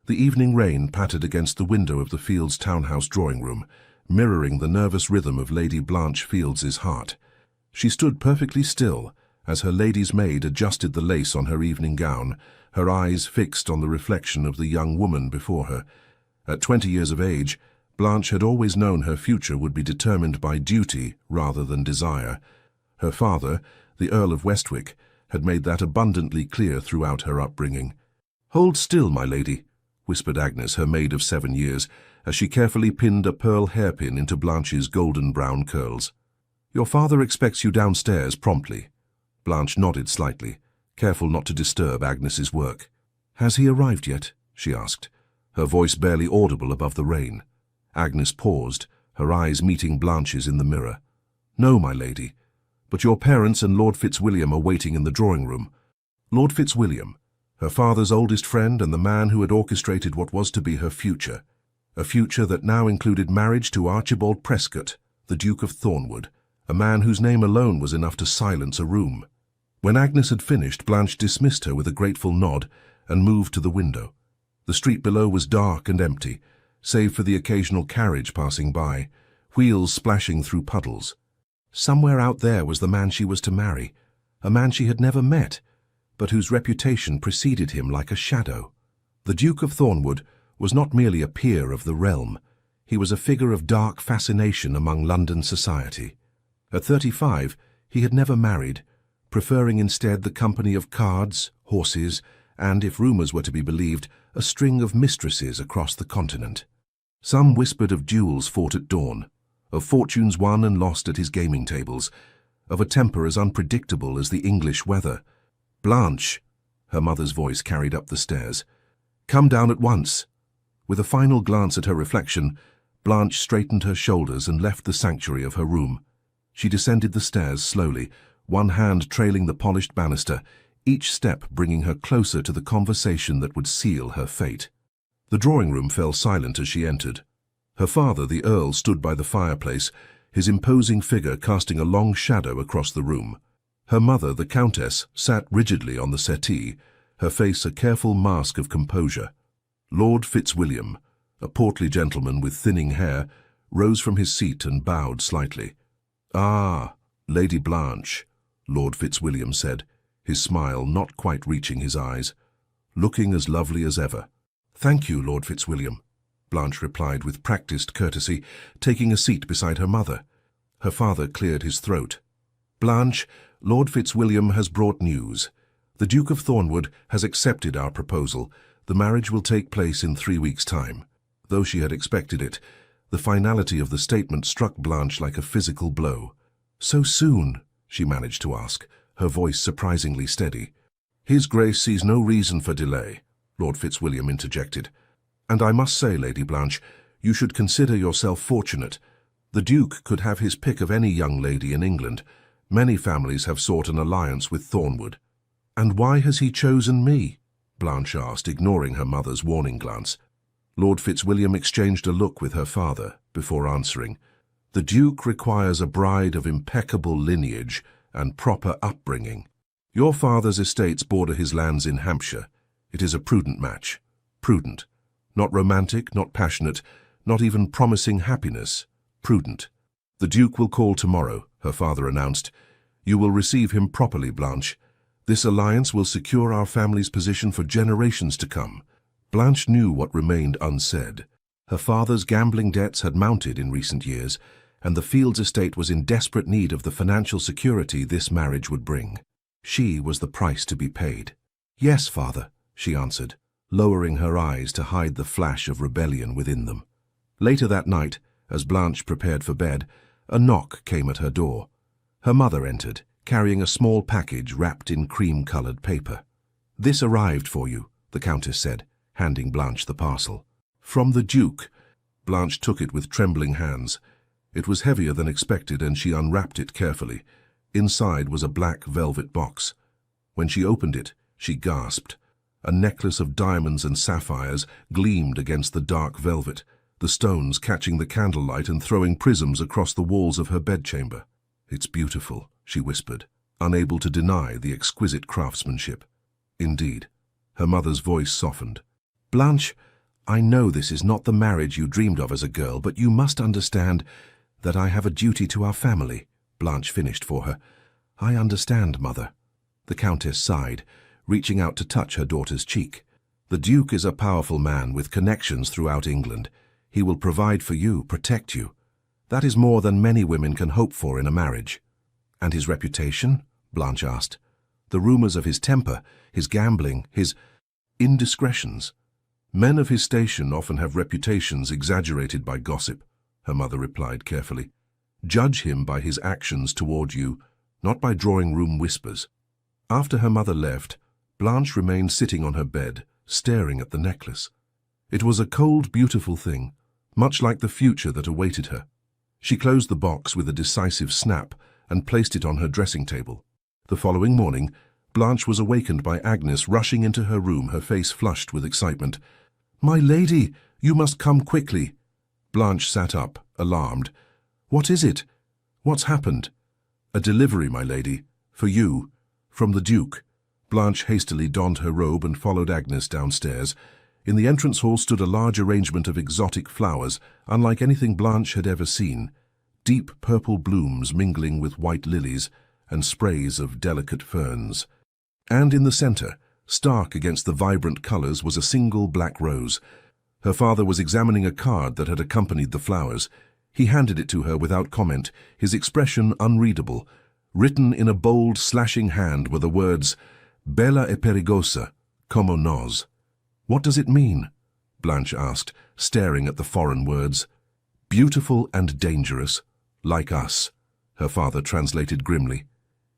The evening rain pattered against the window of the Fields townhouse drawing-room, mirroring the nervous rhythm of Lady Blanche Fields's heart. She stood perfectly still as her lady's maid adjusted the lace on her evening gown, her eyes fixed on the reflection of the young woman before her. At 20 years of age, Blanche had always known her future would be determined by duty rather than desire. Her father, the Earl of Westwick, had made that abundantly clear throughout her upbringing. "Hold still, my lady," whispered Agnes, her maid of 7 years, as she carefully pinned a pearl hairpin into Blanche's golden-brown curls. "Your father expects you downstairs promptly." Blanche nodded slightly, careful not to disturb Agnes's work. "Has he arrived yet?" she asked, her voice barely audible above the rain. Agnes paused, her eyes meeting Blanche's in the mirror. "No, my lady, but your parents and Lord Fitzwilliam are waiting in the drawing-room." Lord Fitzwilliam, her father's oldest friend and the man who had orchestrated what was to be her future, a future that now included marriage to Archibald Prescott, the Duke of Thornwood, a man whose name alone was enough to silence a room. When Agnes had finished, Blanche dismissed her with a grateful nod and moved to the window. The street below was dark and empty, save for the occasional carriage passing by, wheels splashing through puddles. Somewhere out there was the man she was to marry, a man she had never met, but whose reputation preceded him like a shadow. The Duke of Thornwood was not merely a peer of the realm, he was a figure of dark fascination among London society. At 35, he had never married, preferring instead the company of cards, horses, and, if rumours were to be believed, a string of mistresses across the continent. Some whispered of duels fought at dawn, of fortunes won and lost at his gaming tables, of a temper as unpredictable as the English weather. "Blanche," her mother's voice carried up the stairs, "come down at once." With a final glance at her reflection, Blanche straightened her shoulders and left the sanctuary of her room. She descended the stairs slowly, one hand trailing the polished banister, each step bringing her closer to the conversation that would seal her fate. The drawing-room fell silent as she entered. Her father, the Earl, stood by the fireplace, his imposing figure casting a long shadow across the room. Her mother, the Countess, sat rigidly on the settee, her face a careful mask of composure. Lord Fitzwilliam, a portly gentleman with thinning hair, rose from his seat and bowed slightly. "Ah, Lady Blanche," Lord Fitzwilliam said, his smile not quite reaching his eyes, "looking as lovely as ever." "Thank you, Lord Fitzwilliam," Blanche replied with practiced courtesy, taking a seat beside her mother. Her father cleared his throat. "Blanche, Lord Fitzwilliam has brought news. The Duke of Thornwood has accepted our proposal. The marriage will take place in 3 weeks' time." Though she had expected it, the finality of the statement struck Blanche like a physical blow. "So soon?" she managed to ask, her voice surprisingly steady. "His Grace sees no reason for delay," Lord Fitzwilliam interjected. "And I must say, Lady Blanche, you should consider yourself fortunate. The Duke could have his pick of any young lady in England. Many families have sought an alliance with Thornwood." "And why has he chosen me?" Blanche asked, ignoring her mother's warning glance. Lord Fitzwilliam exchanged a look with her father before answering. "The Duke requires a bride of impeccable lineage and proper upbringing. Your father's estates border his lands in Hampshire. It is a prudent match. Prudent. Not romantic, not passionate, not even promising happiness. Prudent. The Duke will call tomorrow," her father announced. "You will receive him properly, Blanche. This alliance will secure our family's position for generations to come." Blanche knew what remained unsaid. Her father's gambling debts had mounted in recent years, and the Fields estate was in desperate need of the financial security this marriage would bring. She was the price to be paid. "Yes, father," she answered, lowering her eyes to hide the flash of rebellion within them. Later that night, as Blanche prepared for bed, a knock came at her door. Her mother entered, carrying a small package wrapped in cream-colored paper. "This arrived for you," the Countess said, handing Blanche the parcel. "From the Duke." Blanche took it with trembling hands. It was heavier than expected, and she unwrapped it carefully. Inside was a black velvet box. When she opened it, she gasped. A necklace of diamonds and sapphires gleamed against the dark velvet, the stones catching the candlelight and throwing prisms across the walls of her bedchamber. "It's beautiful," she whispered, unable to deny the exquisite craftsmanship. Indeed. Her mother's voice softened. "Blanche, I know this is not the marriage you dreamed of as a girl, but you must understand that I have a duty to our family, Blanche finished for her. I understand, mother. The Countess sighed, reaching out to touch her daughter's cheek. The Duke is a powerful man with connections throughout England. He will provide for you, protect you. That is more than many women can hope for in a marriage. And his reputation? Blanche asked. The rumors of his temper, his gambling, his indiscretions. Men of his station often have reputations exaggerated by gossip, her mother replied carefully. Judge him by his actions toward you, not by drawing-room whispers. After her mother left, Blanche remained sitting on her bed, staring at the necklace. It was a cold, beautiful thing, much like the future that awaited her. She closed the box with a decisive snap and placed it on her dressing table. The following morning, Blanche was awakened by Agnes rushing into her room, her face flushed with excitement. "My lady, you must come quickly." Blanche sat up, alarmed. "What is it? What's happened?" "A delivery, my lady, for you, from the Duke." Blanche hastily donned her robe and followed Agnes downstairs. In the entrance hall stood a large arrangement of exotic flowers, unlike anything Blanche had ever seen. Deep purple blooms mingling with white lilies and sprays of delicate ferns. And in the center, stark against the vibrant colors, was a single black rose. Her father was examining a card that had accompanied the flowers. He handed it to her without comment, his expression unreadable. Written in a bold, slashing hand were the words, "Bella e perigosa, como nos." "What does it mean?" Blanche asked, staring at the foreign words. "Beautiful and dangerous, like us," her father translated grimly.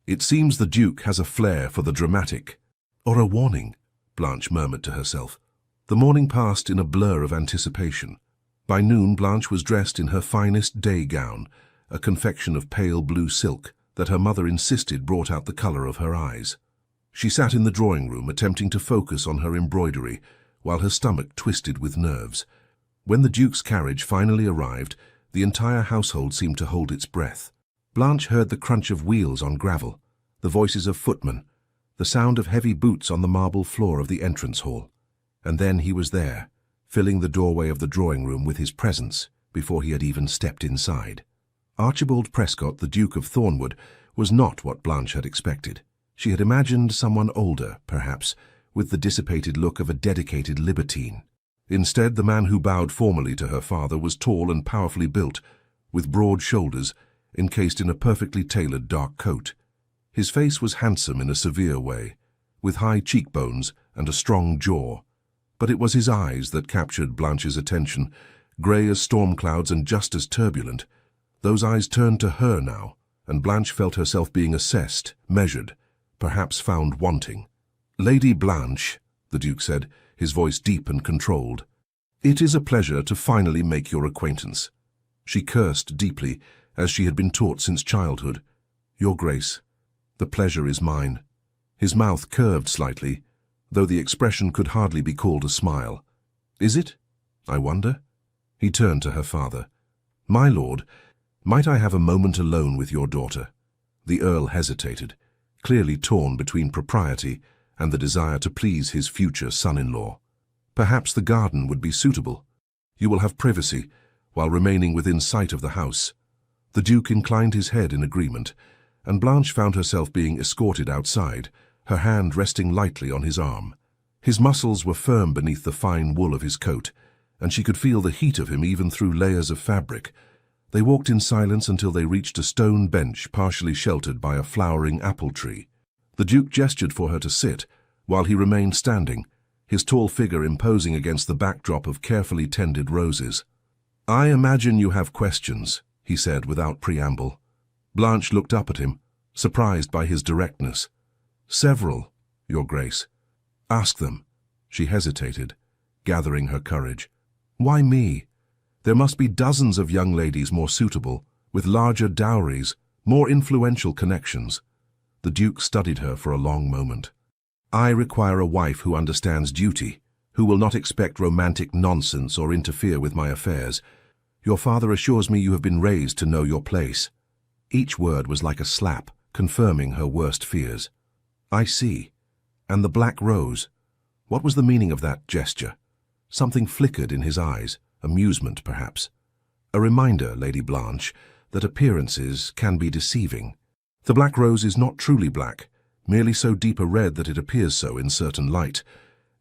"It seems the Duke has a flair for the dramatic." "Or a warning," Blanche murmured to herself. The morning passed in a blur of anticipation. By noon, Blanche was dressed in her finest day gown, a confection of pale blue silk that her mother insisted brought out the color of her eyes. She sat in the drawing-room, attempting to focus on her embroidery, while her stomach twisted with nerves. When the Duke's carriage finally arrived, the entire household seemed to hold its breath. Blanche heard the crunch of wheels on gravel, the voices of footmen, the sound of heavy boots on the marble floor of the entrance hall. And then he was there, filling the doorway of the drawing-room with his presence before he had even stepped inside. Archibald Prescott, the Duke of Thornwood, was not what Blanche had expected. She had imagined someone older, perhaps, with the dissipated look of a dedicated libertine. Instead, the man who bowed formally to her father was tall and powerfully built, with broad shoulders, encased in a perfectly tailored dark coat. His face was handsome in a severe way, with high cheekbones and a strong jaw. But it was his eyes that captured Blanche's attention, grey as storm clouds and just as turbulent. Those eyes turned to her now, and Blanche felt herself being assessed, measured, perhaps found wanting. "Lady Blanche," the Duke said, his voice deep and controlled, "it is a pleasure to finally make your acquaintance." She cursed deeply, as she had been taught since childhood. "Your Grace, the pleasure is mine." His mouth curved slightly, though the expression could hardly be called a smile. "Is it, I wonder?" He turned to her father. "My lord, might I have a moment alone with your daughter?" The Earl hesitated, clearly torn between propriety and the desire to please his future son-in-law. "Perhaps the garden would be suitable. You will have privacy, while remaining within sight of the house." The Duke inclined his head in agreement, and Blanche found herself being escorted outside, her hand resting lightly on his arm. His muscles were firm beneath the fine wool of his coat, and she could feel the heat of him even through layers of fabric. They walked in silence until they reached a stone bench partially sheltered by a flowering apple tree. The Duke gestured for her to sit, while he remained standing, his tall figure imposing against the backdrop of carefully tended roses. "I imagine you have questions," he said without preamble. Blanche looked up at him, surprised by his directness. "Several, Your Grace." "Ask them." She hesitated, gathering her courage. "Why me? There must be dozens of young ladies more suitable, with larger dowries, more influential connections." The Duke studied her for a long moment. "I require a wife who understands duty, who will not expect romantic nonsense or interfere with my affairs. Your father assures me you have been raised to know your place." Each word was like a slap, confirming her worst fears. "I see. And the black rose? What was the meaning of that gesture?" Something flickered in his eyes, amusement perhaps. A reminder, Lady Blanche, that appearances can be deceiving. The black rose is not truly black, merely so deep a red that it appears so in certain light.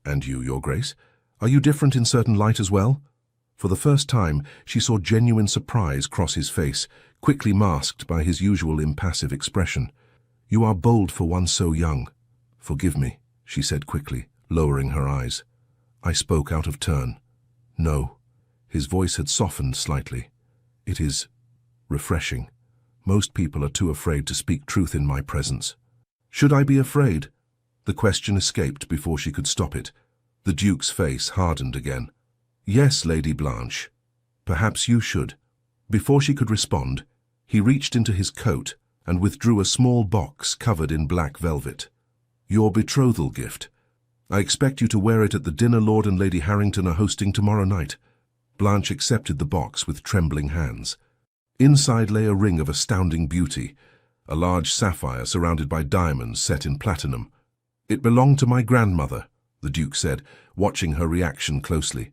And you, Your Grace, are you different in certain light as well? For the first time, she saw genuine surprise cross his face, quickly masked by his usual impassive expression. You are bold for one so young. Forgive me, she said quickly, lowering her eyes. I spoke out of turn. No. His voice had softened slightly. It is refreshing. Most people are too afraid to speak truth in my presence. Should I be afraid? The question escaped before she could stop it. The Duke's face hardened again. Yes, Lady Blanche. Perhaps you should. Before she could respond, he reached into his coat and withdrew a small box covered in black velvet. Your betrothal gift. I expect you to wear it at the dinner Lord and Lady Harrington are hosting tomorrow night. Blanche accepted the box with trembling hands. Inside lay a ring of astounding beauty, a large sapphire surrounded by diamonds set in platinum. It belonged to my grandmother, the Duke said, watching her reaction closely.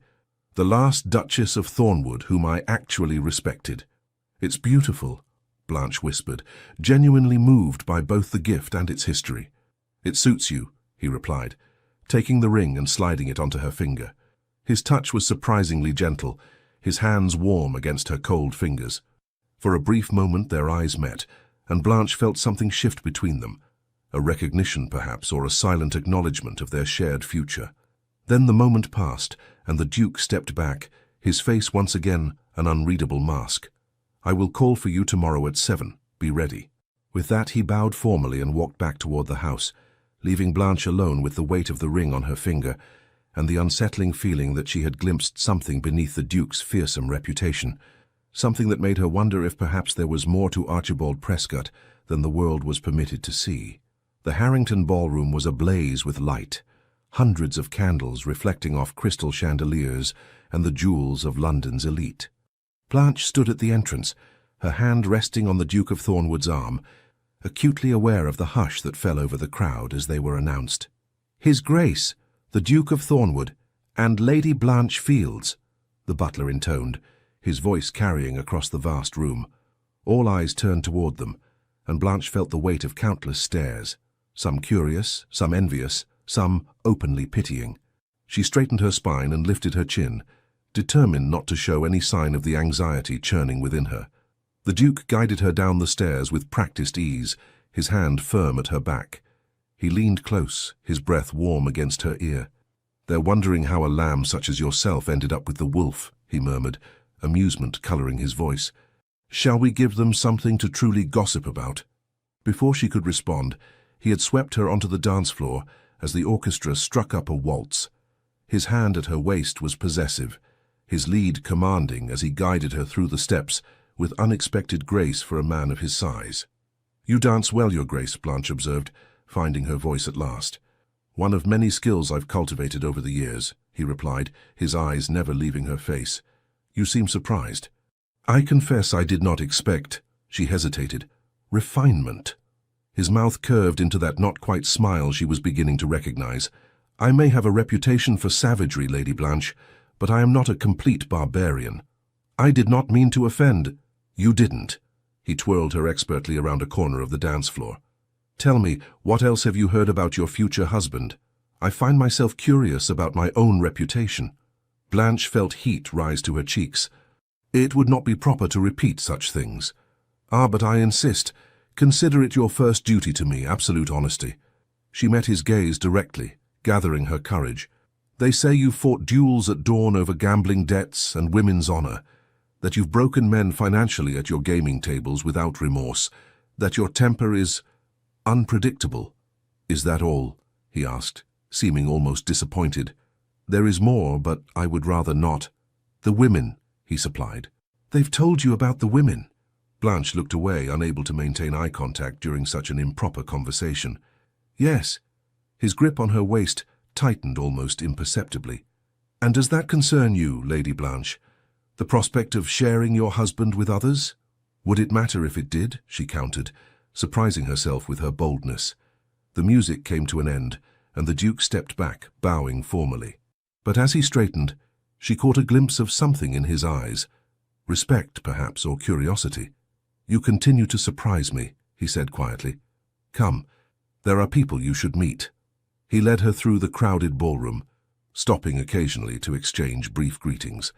The last Duchess of Thornwood, whom I actually respected. It's beautiful, Blanche whispered, genuinely moved by both the gift and its history. It suits you, he replied, taking the ring and sliding it onto her finger. His touch was surprisingly gentle, his hands warm against her cold fingers. For a brief moment their eyes met, and Blanche felt something shift between them, a recognition perhaps, or a silent acknowledgement of their shared future. Then the moment passed, and the Duke stepped back, his face once again an unreadable mask. I will call for you tomorrow at 7. Be ready. With that he bowed formally and walked back toward the house, leaving Blanche alone with the weight of the ring on her finger and the unsettling feeling that she had glimpsed something beneath the Duke's fearsome reputation, something that made her wonder if perhaps there was more to Archibald Prescott than the world was permitted to see. The Harrington ballroom was ablaze with light, hundreds of candles reflecting off crystal chandeliers and the jewels of London's elite. Blanche stood at the entrance, her hand resting on the Duke of Thornwood's arm, acutely aware of the hush that fell over the crowd as they were announced. His Grace, the Duke of Thornwood, and Lady Blanche Fields, the butler intoned, his voice carrying across the vast room. All eyes turned toward them, and Blanche felt the weight of countless stares, some curious, some envious, some openly pitying. She straightened her spine and lifted her chin, determined not to show any sign of the anxiety churning within her. The Duke guided her down the stairs with practiced ease, his hand firm at her back. He leaned close, his breath warm against her ear. They're wondering how a lamb such as yourself ended up with the wolf, he murmured, amusement colouring his voice. Shall we give them something to truly gossip about? Before she could respond, he had swept her onto the dance floor as the orchestra struck up a waltz. His hand at her waist was possessive, his lead commanding as he guided her through the steps with unexpected grace for a man of his size. You dance well, Your Grace, Blanche observed, finding her voice at last. One of many skills I've cultivated over the years, he replied, his eyes never leaving her face. You seem surprised. I confess I did not expect, she hesitated, refinement. His mouth curved into that not-quite smile she was beginning to recognize. I may have a reputation for savagery, Lady Blanche, but I am not a complete barbarian. I did not mean to offend. You didn't. He twirled her expertly around a corner of the dance floor. Tell me, what else have you heard about your future husband? I find myself curious about my own reputation. Blanche felt heat rise to her cheeks. It would not be proper to repeat such things. Ah, but I insist. Consider it your first duty to me, absolute honesty. She met his gaze directly, gathering her courage. They say you fought duels at dawn over gambling debts and women's honor, that you've broken men financially at your gaming tables without remorse, that your temper is unpredictable. Is that all? He asked, seeming almost disappointed. There is more, but I would rather not. The women, he supplied. They've told you about the women. Blanche looked away, unable to maintain eye contact during such an improper conversation. Yes. His grip on her waist tightened almost imperceptibly. And does that concern you, Lady Blanche? The prospect of sharing your husband with others? Would it matter if it did? She countered, surprising herself with her boldness. The music came to an end, and the Duke stepped back, bowing formally. But as he straightened, she caught a glimpse of something in his eyes. Respect, perhaps, or curiosity. "You continue to surprise me," he said quietly. "Come, there are people you should meet." He led her through the crowded ballroom, stopping occasionally to exchange brief greetings.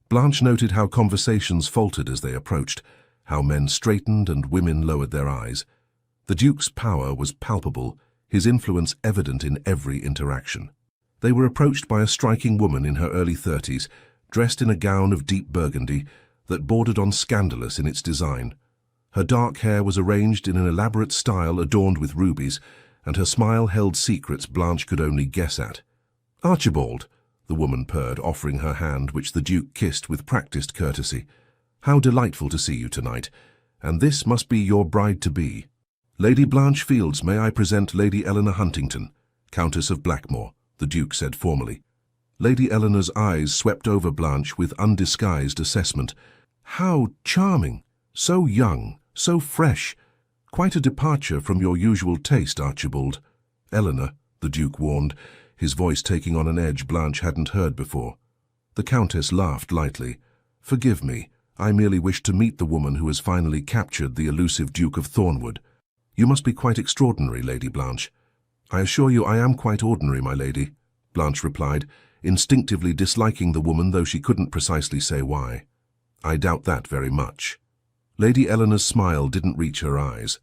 Blanche noted how conversations faltered as they approached, how men straightened and women lowered their eyes. The Duke's power was palpable, his influence evident in every interaction. They were approached by a striking woman in her early 30s, dressed in a gown of deep burgundy that bordered on scandalous in its design. Her dark hair was arranged in an elaborate style adorned with rubies, and her smile held secrets Blanche could only guess at. "Archibald," the woman purred, offering her hand, which the Duke kissed with practiced courtesy. "How delightful to see you tonight, and this must be your bride-to-be. Lady Blanche Fields, may I present Lady Eleanor Huntington, Countess of Blackmore," the Duke said formally. Lady Eleanor's eyes swept over Blanche with undisguised assessment. "How charming! So young, so fresh. Quite a departure from your usual taste, Archibald." "Eleanor," the Duke warned, his voice taking on an edge Blanche hadn't heard before. The Countess laughed lightly. "Forgive me, I merely wished to meet the woman who has finally captured the elusive Duke of Thornwood. You must be quite extraordinary, Lady Blanche." "I assure you I am quite ordinary, my lady," Blanche replied, instinctively disliking the woman, though she couldn't precisely say why. "I doubt that very much." Lady Eleanor's smile didn't reach her eyes.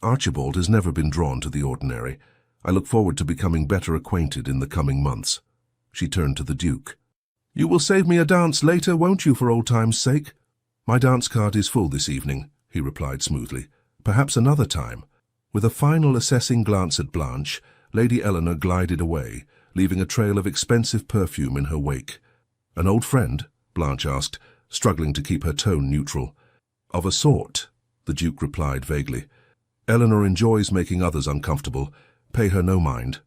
"Archibald has never been drawn to the ordinary. I look forward to becoming better acquainted in the coming months." She turned to the Duke. "You will save me a dance later, won't you, for old time's sake?" "My dance card is full this evening," he replied smoothly. "Perhaps another time." With a final assessing glance at Blanche, Lady Eleanor glided away, leaving a trail of expensive perfume in her wake. "An old friend?" Blanche asked, struggling to keep her tone neutral. "Of a sort," the Duke replied vaguely. "Eleanor enjoys making others uncomfortable. Pay her no mind."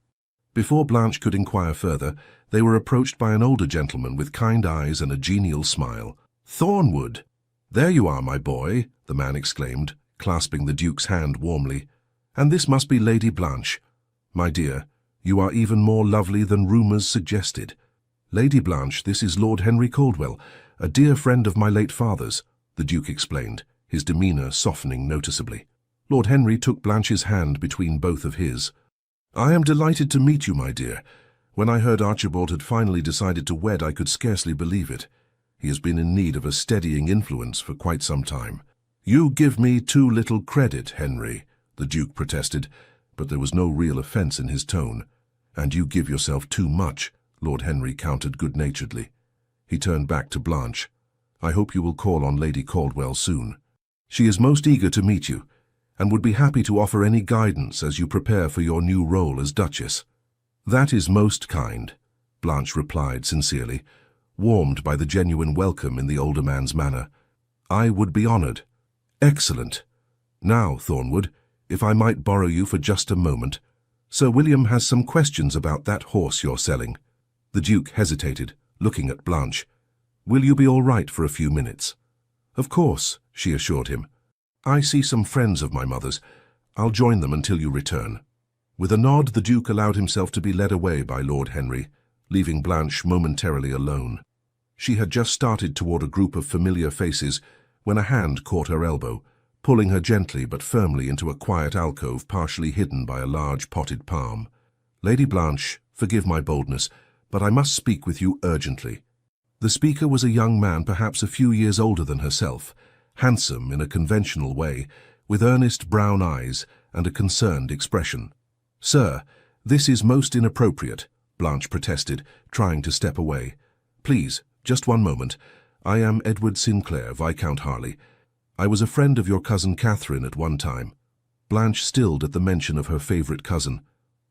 Before Blanche could inquire further, they were approached by an older gentleman with kind eyes and a genial smile. "Thornwood! There you are, my boy," the man exclaimed, clasping the Duke's hand warmly. "And this must be Lady Blanche. My dear, you are even more lovely than rumours suggested." "Lady Blanche, this is Lord Henry Caldwell, a dear friend of my late father's," the Duke explained, his demeanour softening noticeably. Lord Henry took Blanche's hand between both of his. "I am delighted to meet you, my dear. When I heard Archibald had finally decided to wed, I could scarcely believe it. He has been in need of a steadying influence for quite some time." "You give me too little credit, Henry," the Duke protested, but there was no real offence in his tone. "And you give yourself too much," Lord Henry countered good-naturedly. He turned back to Blanche. "I hope you will call on Lady Caldwell soon. She is most eager to meet you, and would be happy to offer any guidance as you prepare for your new role as Duchess." "That is most kind," Blanche replied sincerely, warmed by the genuine welcome in the older man's manner. "I would be honoured." "Excellent. Now, Thornwood, if I might borrow you for just a moment. Sir William has some questions about that horse you're selling." The Duke hesitated, looking at Blanche. "Will you be all right for a few minutes?" "Of course," she assured him. "I see some friends of my mother's. I'll join them until you return." With a nod, the Duke allowed himself to be led away by Lord Henry, leaving Blanche momentarily alone. She had just started toward a group of familiar faces when a hand caught her elbow, pulling her gently but firmly into a quiet alcove partially hidden by a large potted palm. "Lady Blanche, forgive my boldness, but I must speak with you urgently." The speaker was a young man perhaps a few years older than herself, handsome in a conventional way, with earnest brown eyes and a concerned expression. "Sir, this is most inappropriate," Blanche protested, trying to step away. "Please, just one moment. I am Edward Sinclair, Viscount Harley. I was a friend of your cousin Catherine at one time." Blanche stilled at the mention of her favourite cousin.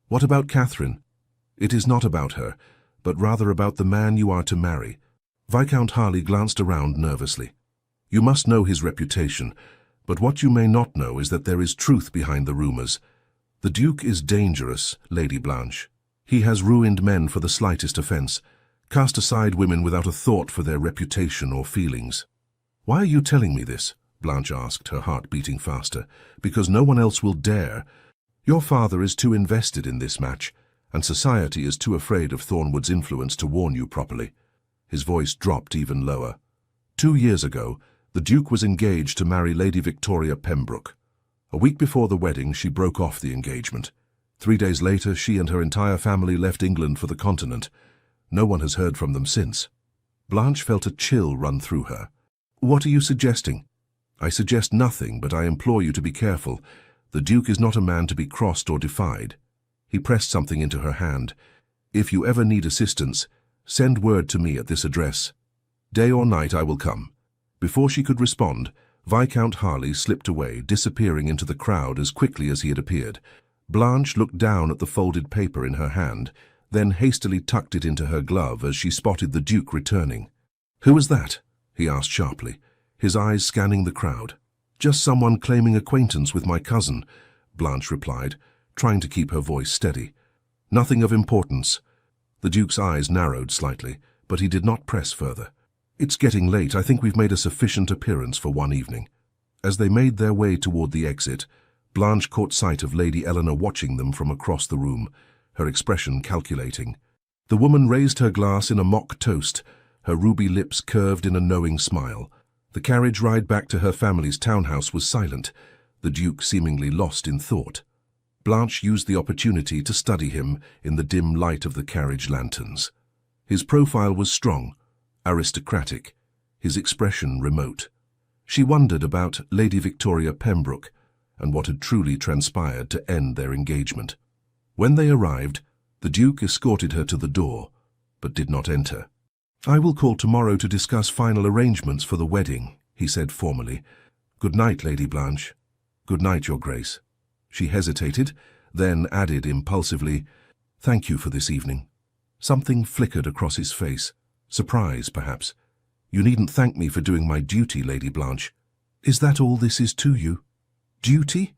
"What about Catherine?" "It is not about her, but rather about the man you are to marry." Viscount Harley glanced around nervously. "You must know his reputation, but what you may not know is that there is truth behind the rumours. The Duke is dangerous, Lady Blanche. He has ruined men for the slightest offence, cast aside women without a thought for their reputation or feelings." "Why are you telling me this?" Blanche asked, her heart beating faster. "Because no one else will dare. Your father is too invested in this match, and society is too afraid of Thornwood's influence to warn you properly." His voice dropped even lower. 2 years ago, the Duke was engaged to marry Lady Victoria Pembroke. A week before the wedding, she broke off the engagement. 3 days later, she and her entire family left England for the continent. No one has heard from them since. Blanche felt a chill run through her. "What are you suggesting?" "I suggest nothing, but I implore you to be careful. The Duke is not a man to be crossed or defied." He pressed something into her hand. "If you ever need assistance, send word to me at this address. Day or night I will come." Before she could respond, Viscount Harley slipped away, disappearing into the crowd as quickly as he had appeared. Blanche looked down at the folded paper in her hand, then hastily tucked it into her glove as she spotted the Duke returning. "Who was that?" he asked sharply, his eyes scanning the crowd. "Just someone claiming acquaintance with my cousin," Blanche replied, trying to keep her voice steady. "Nothing of importance." The Duke's eyes narrowed slightly, but he did not press further. "It's getting late. I think we've made a sufficient appearance for one evening." As they made their way toward the exit, Blanche caught sight of Lady Eleanor watching them from across the room, her expression calculating. The woman raised her glass in a mock toast, her ruby lips curved in a knowing smile. The carriage ride back to her family's townhouse was silent, the Duke seemingly lost in thought. Blanche used the opportunity to study him in the dim light of the carriage lanterns. His profile was strong, aristocratic, his expression remote. She wondered about Lady Victoria Pembroke and what had truly transpired to end their engagement. When they arrived, the Duke escorted her to the door, but did not enter. "I will call tomorrow to discuss final arrangements for the wedding," he said formally. "Good night, Lady Blanche." "Good night, Your Grace." She hesitated, then added impulsively, "Thank you for this evening." Something flickered across his face. Surprise, perhaps. "You needn't thank me for doing my duty, Lady Blanche." "Is that all this is to you? Duty?"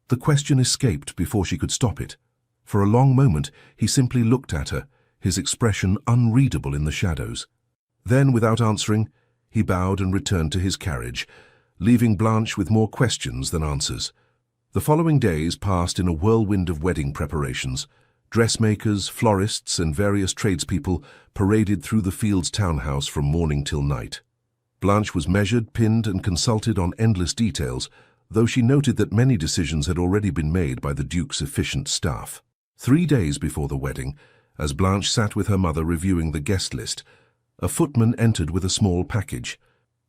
The question escaped before she could stop it. For a long moment, he simply looked at her, his expression unreadable in the shadows. Then, without answering, he bowed and returned to his carriage, leaving Blanche with more questions than answers. The following days passed in a whirlwind of wedding preparations. Dressmakers, florists, and various tradespeople paraded through the Fields townhouse from morning till night. Blanche was measured, pinned, and consulted on endless details, though she noted that many decisions had already been made by the Duke's efficient staff. 3 days before the wedding, as Blanche sat with her mother reviewing the guest list, a footman entered with a small package.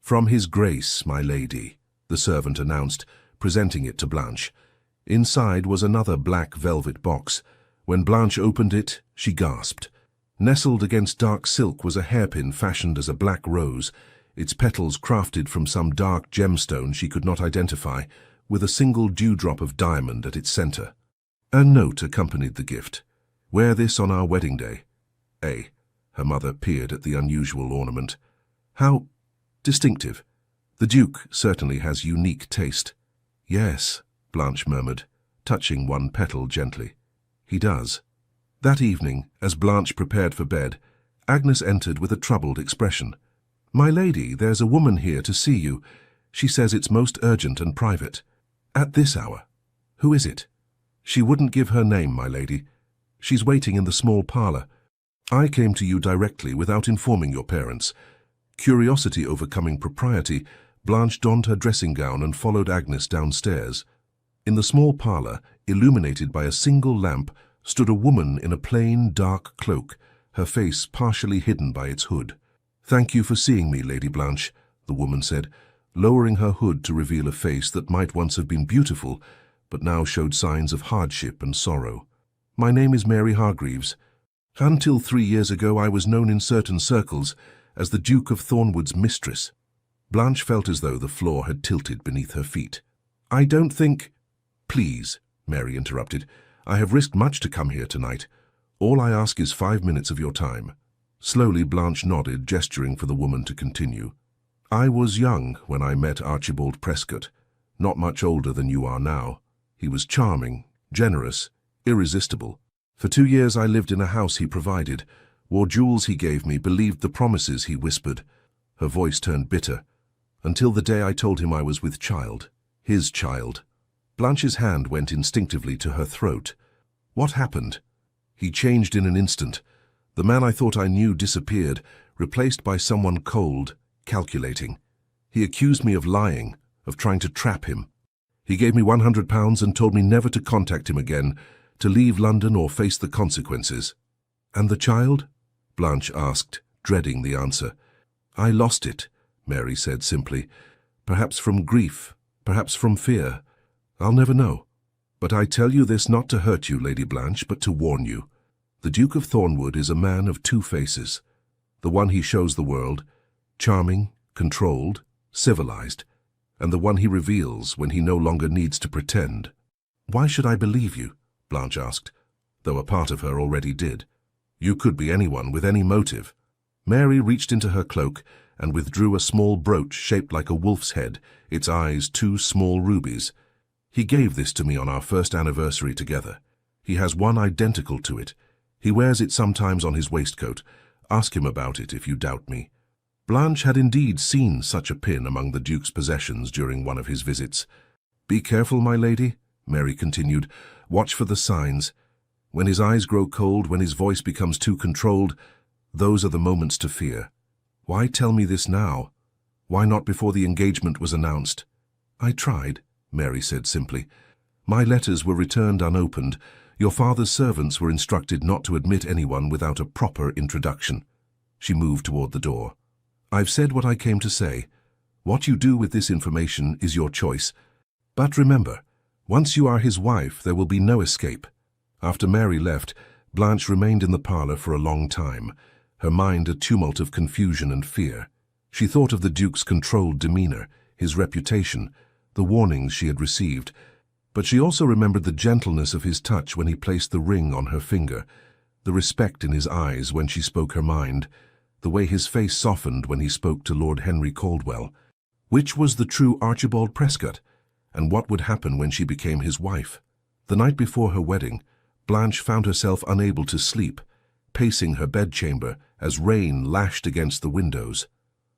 "From His Grace, my lady," the servant announced, presenting it to Blanche. Inside was another black velvet box. When Blanche opened it, she gasped. Nestled against dark silk was a hairpin fashioned as a black rose, its petals crafted from some dark gemstone she could not identify, with a single dewdrop of diamond at its center. A note accompanied the gift. "Wear this on our wedding day." Her mother peered at the unusual ornament. "How distinctive. The Duke certainly has unique taste." "Yes," Blanche murmured, touching one petal gently. "He does." That evening, as Blanche prepared for bed, Agnes entered with a troubled expression. "My lady, there's a woman here to see you. She says it's most urgent and private." "At this hour? Who is it?" "She wouldn't give her name, my lady. She's waiting in the small parlor. I came to you directly without informing your parents." Curiosity overcoming propriety, Blanche donned her dressing gown and followed Agnes downstairs. In the small parlor, illuminated by a single lamp, stood a woman in a plain, dark cloak, her face partially hidden by its hood. "Thank you for seeing me, Lady Blanche," the woman said, lowering her hood to reveal a face that might once have been beautiful, but now showed signs of hardship and sorrow. "My name is Mary Hargreaves. Until 3 years ago I was known in certain circles as the Duke of Thornwood's mistress." Blanche felt as though the floor had tilted beneath her feet. "I don't think—" "Please," Mary interrupted, "I have risked much to come here tonight. All I ask is 5 minutes of your time." Slowly Blanche nodded, gesturing for the woman to continue. "I was young when I met Archibald Prescott, not much older than you are now. He was charming, generous, irresistible. For 2 years I lived in a house he provided, wore jewels he gave me, believed the promises he whispered." Her voice turned bitter. "Until the day I told him I was with child. His child." Blanche's hand went instinctively to her throat. "What happened?" He changed in an instant. The man I thought I knew disappeared, replaced by someone cold, calculating. He accused me of lying, of trying to trap him. He gave me £100 and told me never to contact him again, to leave London or face the consequences. And the child? Blanche asked, dreading the answer. I lost it, Mary said simply. Perhaps from grief, perhaps from fear. I'll never know. But I tell you this not to hurt you, Lady Blanche, but to warn you. The Duke of Thornwood is a man of two faces. The one he shows the world, charming, controlled, civilized, and the one he reveals when he no longer needs to pretend. Why should I believe you? Blanche asked, though a part of her already did. You could be anyone with any motive. Mary reached into her cloak and withdrew a small brooch shaped like a wolf's head, its eyes two small rubies. He gave this to me on our first anniversary together. He has one identical to it. He wears it sometimes on his waistcoat. Ask him about it if you doubt me. Blanche had indeed seen such a pin among the Duke's possessions during one of his visits. Be careful, my lady, Mary continued. Watch for the signs. When his eyes grow cold, when his voice becomes too controlled, those are the moments to fear. Why tell me this now? Why not before the engagement was announced? I tried, Mary said simply. My letters were returned unopened. Your father's servants were instructed not to admit anyone without a proper introduction. She moved toward the door. I've said what I came to say. What you do with this information is your choice. But remember, once you are his wife, there will be no escape. After Mary left, Blanche remained in the parlour for a long time, her mind a tumult of confusion and fear. She thought of the Duke's controlled demeanour, his reputation, the warnings she had received, but she also remembered the gentleness of his touch when he placed the ring on her finger, the respect in his eyes when she spoke her mind, the way his face softened when he spoke to Lord Henry Caldwell. Which was the true Archibald Prescott, and what would happen when she became his wife? The night before her wedding, Blanche found herself unable to sleep, pacing her bedchamber as rain lashed against the windows.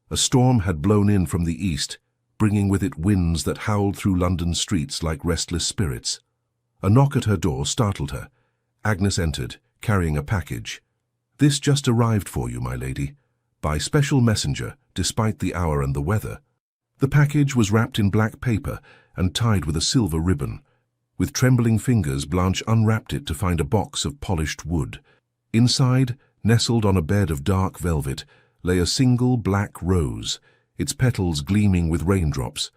A storm had blown in from the east, bringing with it winds that howled through London streets like restless spirits. A knock at her door startled her. Agnes entered, carrying a package. This just arrived for you, my lady, by special messenger, despite the hour and the weather. The package was wrapped in black paper and tied with a silver ribbon. With trembling fingers, Blanche unwrapped it to find a box of polished wood. Inside, nestled on a bed of dark velvet, lay a single black rose, its petals gleaming with raindrops,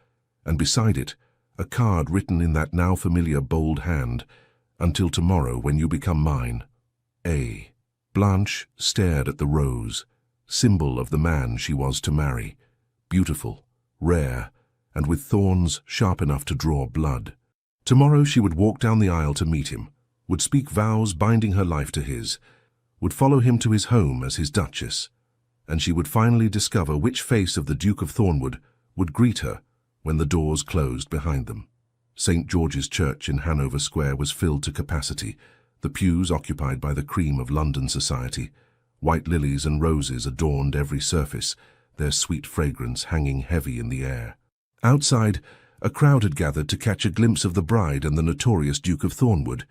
and beside it, a card written in that now familiar bold hand, "Until tomorrow when you become mine. A." Blanche stared at the rose, symbol of the man she was to marry, beautiful, rare, and with thorns sharp enough to draw blood. Tomorrow she would walk down the aisle to meet him, would speak vows binding her life to his, would follow him to his home as his Duchess, and she would finally discover which face of the Duke of Thornwood would greet her when the doors closed behind them. St. George's Church in Hanover Square was filled to capacity, the pews occupied by the cream of London society. White lilies and roses adorned every surface, their sweet fragrance hanging heavy in the air. Outside, a crowd had gathered to catch a glimpse of the bride and the notorious Duke of Thornwood.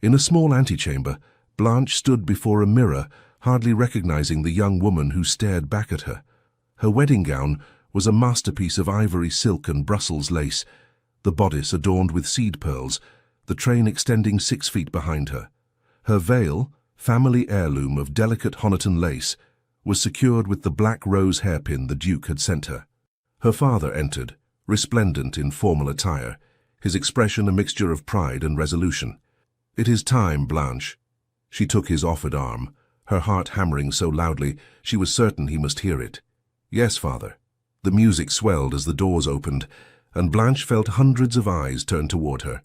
In a small antechamber, Blanche stood before a mirror, hardly recognizing the young woman who stared back at her. Her wedding gown was a masterpiece of ivory silk and Brussels lace, the bodice adorned with seed pearls, the train extending 6 feet behind her. Her veil, family heirloom of delicate Honiton lace, was secured with the black rose hairpin the Duke had sent her. Her father entered, resplendent in formal attire, his expression a mixture of pride and resolution. "It is time, Blanche." She took his offered arm, her heart hammering so loudly she was certain he must hear it. "Yes, father." The music swelled as the doors opened, and Blanche felt hundreds of eyes turn toward her.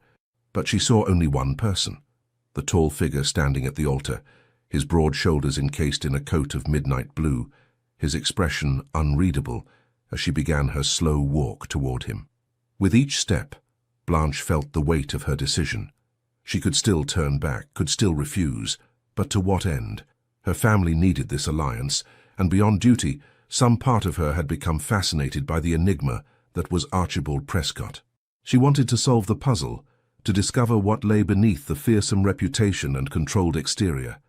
But she saw only one person, the tall figure standing at the altar, his broad shoulders encased in a coat of midnight blue, his expression unreadable as she began her slow walk toward him. With each step, Blanche felt the weight of her decision. She could still turn back, could still refuse, but to what end? Her family needed this alliance, and beyond duty, some part of her had become fascinated by the enigma that was Archibald Prescott. She wanted to solve the puzzle, to discover what lay beneath the fearsome reputation and controlled exterior.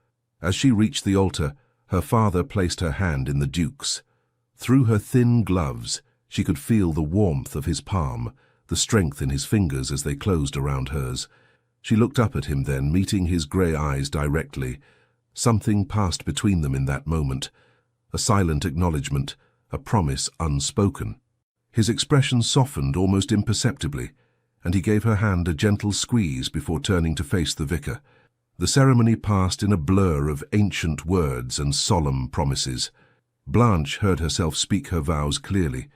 As she reached the altar, her father placed her hand in the Duke's. Through her thin gloves, she could feel the warmth of his palm, the strength in his fingers as they closed around hers. She looked up at him then, meeting his grey eyes directly. Something passed between them in that moment, a silent acknowledgement, a promise unspoken. His expression softened almost imperceptibly, and he gave her hand a gentle squeeze before turning to face the vicar. The ceremony passed in a blur of ancient words and solemn promises. Blanche heard herself speak her vows clearly,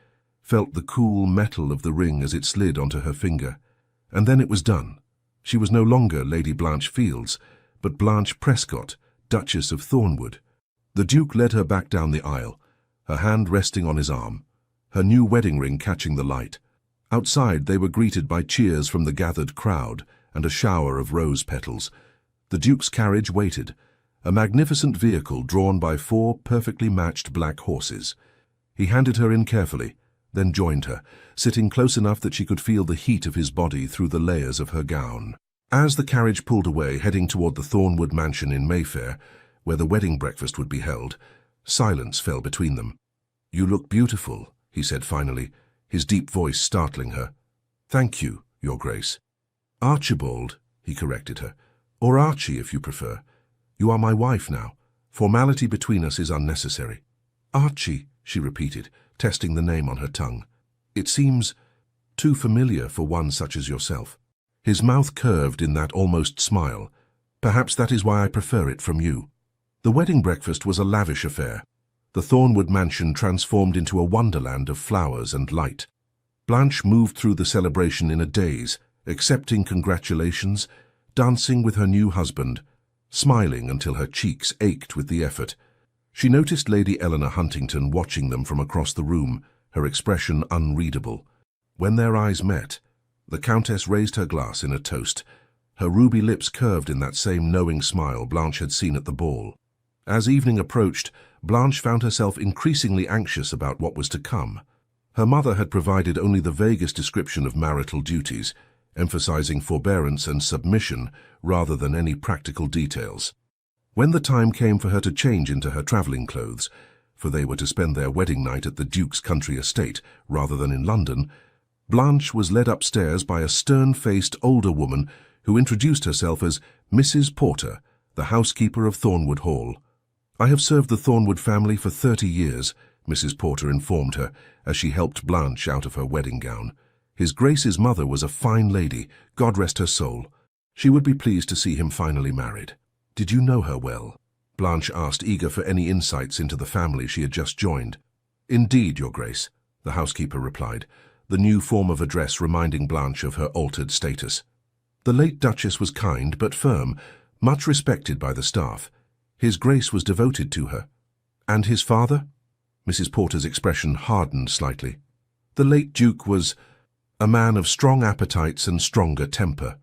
felt the cool metal of the ring as it slid onto her finger. And then it was done. She was no longer Lady Blanche Fields, but Blanche Prescott, Duchess of Thornwood. The Duke led her back down the aisle, her hand resting on his arm, her new wedding ring catching the light. Outside they were greeted by cheers from the gathered crowd and a shower of rose petals. The Duke's carriage waited, a magnificent vehicle drawn by 4 perfectly matched black horses. He handed her in carefully, then joined her, sitting close enough that she could feel the heat of his body through the layers of her gown. As the carriage pulled away, heading toward the Thornwood mansion in Mayfair, where the wedding breakfast would be held, silence fell between them. "You look beautiful," he said finally, his deep voice startling her. "Thank you, Your Grace." "Archibald," he corrected her, "or Archie if you prefer. You are my wife now. Formality between us is unnecessary." "Archie," she repeated, testing the name on her tongue. "It seems too familiar for one such as yourself." His mouth curved in that almost smile. "Perhaps that is why I prefer it from you." The wedding breakfast was a lavish affair. The Thornwood mansion transformed into a wonderland of flowers and light. Blanche moved through the celebration in a daze, accepting congratulations, dancing with her new husband, smiling until her cheeks ached with the effort. She noticed Lady Eleanor Huntington watching them from across the room, her expression unreadable. When their eyes met, the Countess raised her glass in a toast, her ruby lips curved in that same knowing smile Blanche had seen at the ball. As evening approached, Blanche found herself increasingly anxious about what was to come. Her mother had provided only the vaguest description of marital duties, emphasizing forbearance and submission rather than any practical details. When the time came for her to change into her travelling clothes, for they were to spend their wedding night at the Duke's country estate rather than in London, Blanche was led upstairs by a stern-faced older woman who introduced herself as Mrs. Porter, the housekeeper of Thornwood Hall. "I have served the Thornwood family for 30 years, Mrs. Porter informed her as she helped Blanche out of her wedding gown. His Grace's mother was a fine lady, God rest her soul. She would be pleased to see him finally married." "Did you know her well?" Blanche asked, eager for any insights into the family she had just joined. "Indeed, Your Grace," the housekeeper replied, the new form of address reminding Blanche of her altered status. "The late Duchess was kind but firm, much respected by the staff. His Grace was devoted to her." "And his father?" Mrs. Porter's expression hardened slightly. "The late Duke was a man of strong appetites and stronger temper.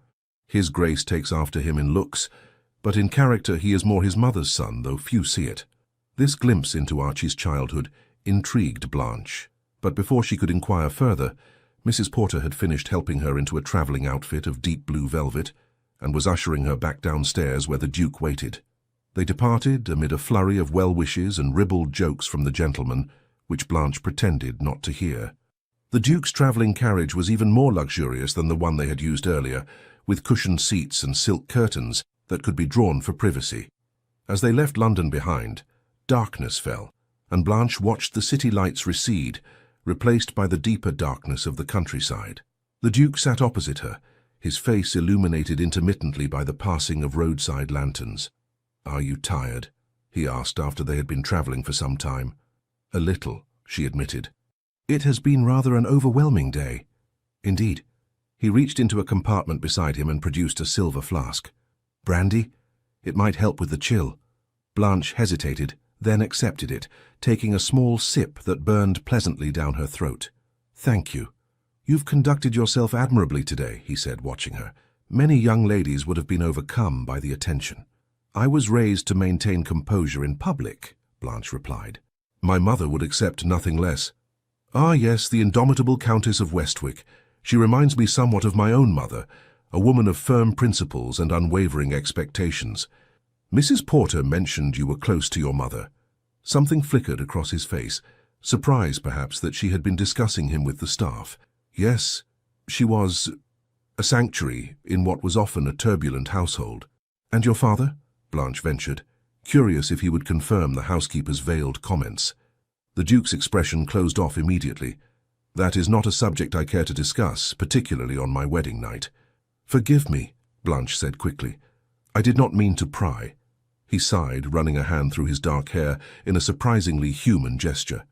His Grace takes after him in looks, but in character he is more his mother's son, though few see it." This glimpse into Archie's childhood intrigued Blanche, but before she could inquire further, Mrs. Porter had finished helping her into a travelling outfit of deep blue velvet and was ushering her back downstairs where the Duke waited. They departed amid a flurry of well-wishes and ribald jokes from the gentlemen, which Blanche pretended not to hear. The Duke's travelling carriage was even more luxurious than the one they had used earlier, with cushioned seats and silk curtains that could be drawn for privacy. As they left London behind, darkness fell, and Blanche watched the city lights recede, replaced by the deeper darkness of the countryside. The Duke sat opposite her, his face illuminated intermittently by the passing of roadside lanterns. "Are you tired?" he asked after they had been travelling for some time. "A little," she admitted. "It has been rather an overwhelming day." "Indeed." He reached into a compartment beside him and produced a silver flask. "Brandy? It might help with the chill." Blanche hesitated, then accepted it, taking a small sip that burned pleasantly down her throat. "Thank you. You've conducted yourself admirably today," he said, watching her. "Many young ladies would have been overcome by the attention." "I was raised to maintain composure in public," Blanche replied. "My mother would accept nothing less." "Ah, yes, the indomitable Countess of Westwick. She reminds me somewhat of my own mother. a woman of firm principles and unwavering expectations. Mrs. Porter mentioned you were close to your mother. Something flickered across his face, surprise perhaps that she had been discussing him with the staff. Yes, she was a sanctuary in what was often a turbulent household. And your father? Blanche ventured, curious if he would confirm the housekeeper's veiled comments. The Duke's expression closed off immediately. That is not a subject I care to discuss, particularly on my wedding night. Forgive me, Blanche said quickly. I did not mean to pry. He sighed, running a hand through his dark hair in a surprisingly human gesture.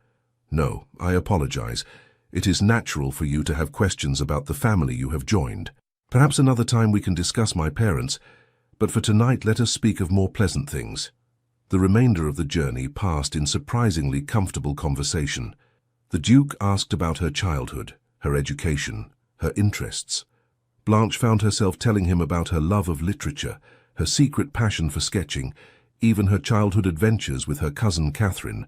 No, I apologize. It is natural for you to have questions about the family you have joined. Perhaps another time we can discuss my parents, but for tonight let us speak of more pleasant things. The remainder of the journey passed in surprisingly comfortable conversation. The Duke asked about her childhood, her education, her interests. Blanche found herself telling him about her love of literature, her secret passion for sketching, even her childhood adventures with her cousin Catherine.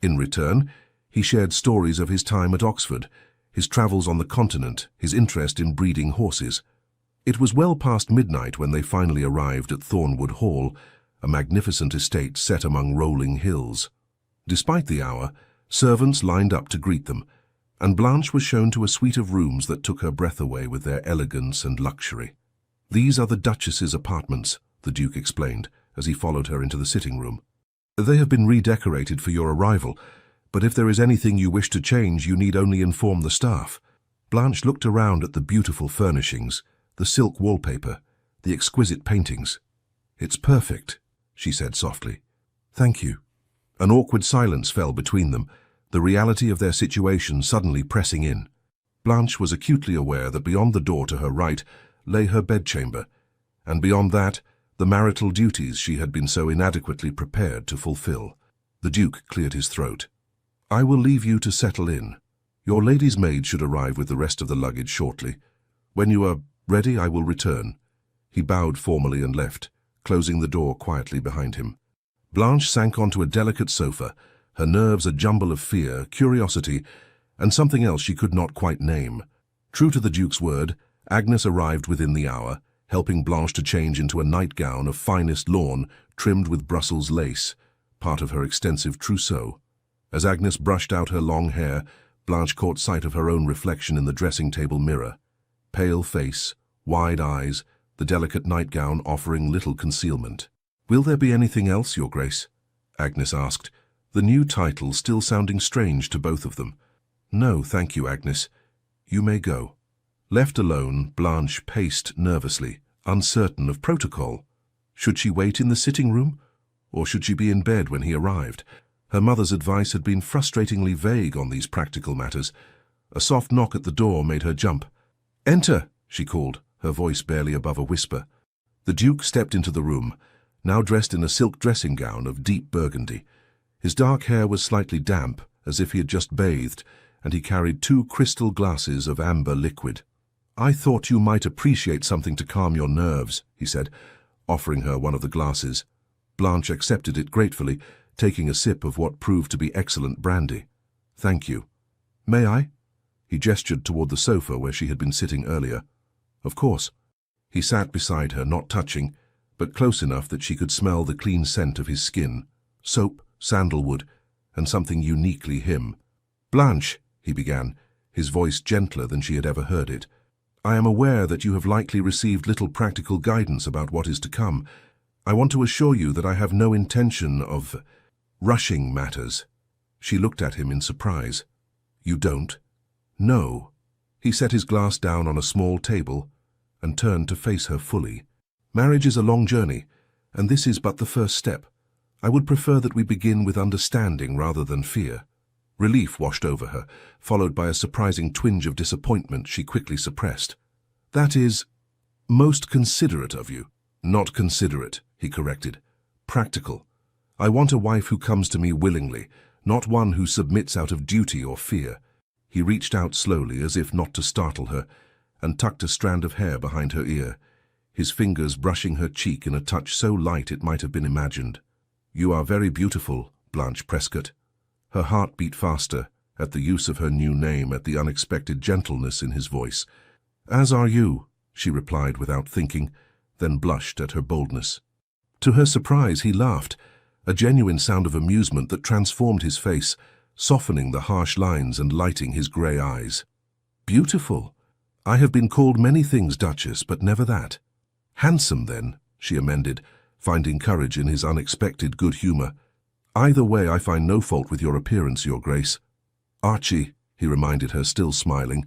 In return, he shared stories of his time at Oxford, his travels on the continent, his interest in breeding horses. It was well past midnight when they finally arrived at Thornwood Hall, a magnificent estate set among rolling hills. Despite the hour, servants lined up to greet them, and Blanche was shown to a suite of rooms that took her breath away with their elegance and luxury. These are the Duchess's apartments, the Duke explained, as he followed her into the sitting room. They have been redecorated for your arrival, but if there is anything you wish to change, you need only inform the staff. Blanche looked around at the beautiful furnishings, the silk wallpaper, the exquisite paintings. It's perfect, she said softly. Thank you. An awkward silence fell between them, the reality of their situation suddenly pressing in. Blanche was acutely aware that beyond the door to her right lay her bedchamber, and beyond that, the marital duties she had been so inadequately prepared to fulfill. The Duke cleared his throat. I will leave you to settle in. Your lady's maid should arrive with the rest of the luggage shortly. When you are ready, I will return. He bowed formally and left, closing the door quietly behind him. Blanche sank onto a delicate sofa, her nerves a jumble of fear, curiosity, and something else she could not quite name. True to the Duke's word, Agnes arrived within the hour, helping Blanche to change into a nightgown of finest lawn trimmed with Brussels lace, part of her extensive trousseau. As Agnes brushed out her long hair, Blanche caught sight of her own reflection in the dressing-table mirror. Pale face, wide eyes, the delicate nightgown offering little concealment. Will there be anything else, Your Grace? Agnes asked, the new title still sounding strange to both of them. No, thank you, Agnes. You may go. Left alone, Blanche paced nervously, uncertain of protocol. Should she wait in the sitting room, or should she be in bed when he arrived? Her mother's advice had been frustratingly vague on these practical matters. A soft knock at the door made her jump. Enter, she called, her voice barely above a whisper. The Duke stepped into the room, now dressed in a silk dressing gown of deep burgundy. His dark hair was slightly damp, as if he had just bathed, and he carried 2 crystal glasses of amber liquid. I thought you might appreciate something to calm your nerves, he said, offering her one of the glasses. Blanche accepted it gratefully, taking a sip of what proved to be excellent brandy. Thank you. May I? He gestured toward the sofa where she had been sitting earlier. Of course. He sat beside her, not touching, but close enough that she could smell the clean scent of his skin, soap, sandalwood, and something uniquely him. Blanche, he began, his voice gentler than she had ever heard it. I am aware that you have likely received little practical guidance about what is to come. I want to assure you that I have no intention of rushing matters. She looked at him in surprise. You don't? No. He set his glass down on a small table and turned to face her fully. Marriage is a long journey, and this is but the first step. I would prefer that we begin with understanding rather than fear. Relief washed over her, followed by a surprising twinge of disappointment she quickly suppressed. That is most considerate of you. Not considerate, he corrected. Practical. I want a wife who comes to me willingly, not one who submits out of duty or fear. He reached out slowly, as if not to startle her, and tucked a strand of hair behind her ear, his fingers brushing her cheek in a touch so light it might have been imagined. You are very beautiful, Blanche Prescott. Her heart beat faster at the use of her new name, at the unexpected gentleness in his voice. As are you, she replied without thinking, then blushed at her boldness. To her surprise, he laughed, a genuine sound of amusement that transformed his face, softening the harsh lines and lighting his grey eyes. Beautiful. I have been called many things, Duchess, but never that. Handsome, then, she amended, finding courage in his unexpected good humour. Either way, I find no fault with your appearance, Your Grace. Archie, he reminded her, still smiling,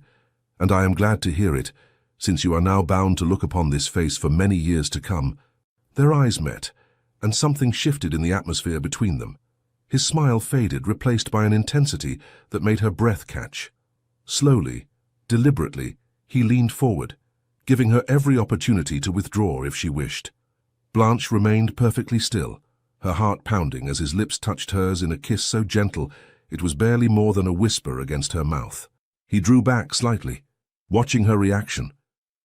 and I am glad to hear it, since you are now bound to look upon this face for many years to come. Their eyes met, and something shifted in the atmosphere between them. His smile faded, replaced by an intensity that made her breath catch. Slowly, deliberately, he leaned forward, giving her every opportunity to withdraw if she wished. Blanche remained perfectly still, her heart pounding as his lips touched hers in a kiss so gentle it was barely more than a whisper against her mouth. He drew back slightly, watching her reaction,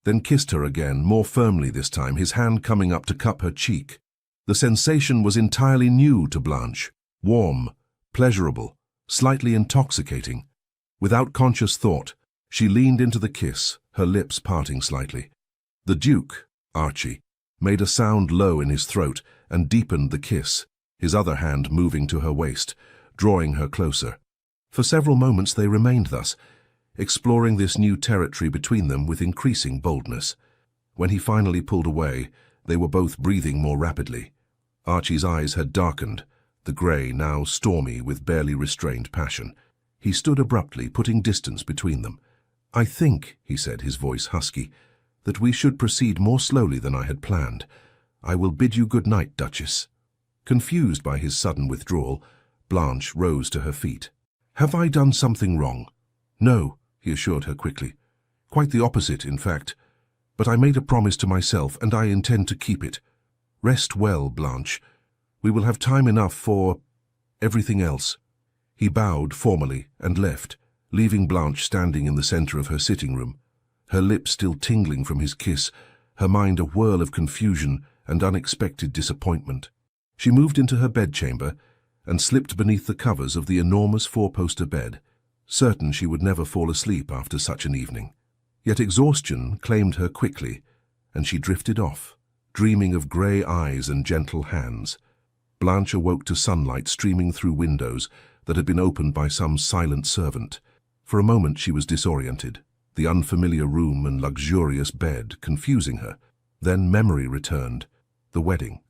then kissed her again, more firmly this time, his hand coming up to cup her cheek. The sensation was entirely new to Blanche, warm, pleasurable, slightly intoxicating. Without conscious thought, she leaned into the kiss, her lips parting slightly. The Duke, Archie, made a sound low in his throat and deepened the kiss, his other hand moving to her waist, drawing her closer. For several moments they remained thus, exploring this new territory between them with increasing boldness. When he finally pulled away, they were both breathing more rapidly. Archie's eyes had darkened, the grey now stormy with barely restrained passion. He stood abruptly, putting distance between them. I think, he said, his voice husky, that we should proceed more slowly than I had planned. I will bid you good night, Duchess. Confused by his sudden withdrawal, Blanche rose to her feet. Have I done something wrong? No, he assured her quickly. Quite the opposite, in fact. But I made a promise to myself, and I intend to keep it. Rest well, Blanche. We will have time enough for everything else. He bowed formally and left, leaving Blanche standing in the centre of her sitting room, her lips still tingling from his kiss, her mind a whirl of confusion and unexpected disappointment. She moved into her bedchamber and slipped beneath the covers of the enormous four-poster bed, certain she would never fall asleep after such an evening. Yet exhaustion claimed her quickly, and she drifted off, dreaming of grey eyes and gentle hands. Blanche awoke to sunlight streaming through windows that had been opened by some silent servant. For a moment she was disoriented, the unfamiliar room and luxurious bed confusing her. Then memory returned, the wedding,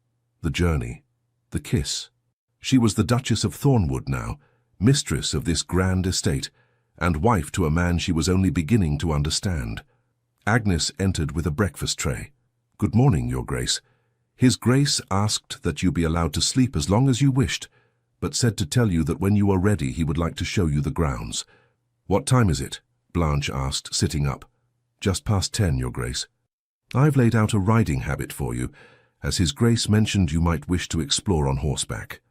the journey, the kiss. She was the Duchess of Thornwood now, mistress of this grand estate, and wife to a man she was only beginning to understand. Agnes entered with a breakfast tray. Good morning, Your Grace. His Grace asked that you be allowed to sleep as long as you wished, but said to tell you that when you are ready he would like to show you the grounds. What time is it? Blanche asked, sitting up. Just past 10, Your Grace. I've laid out a riding habit for you, as His Grace mentioned you might wish to explore on horseback.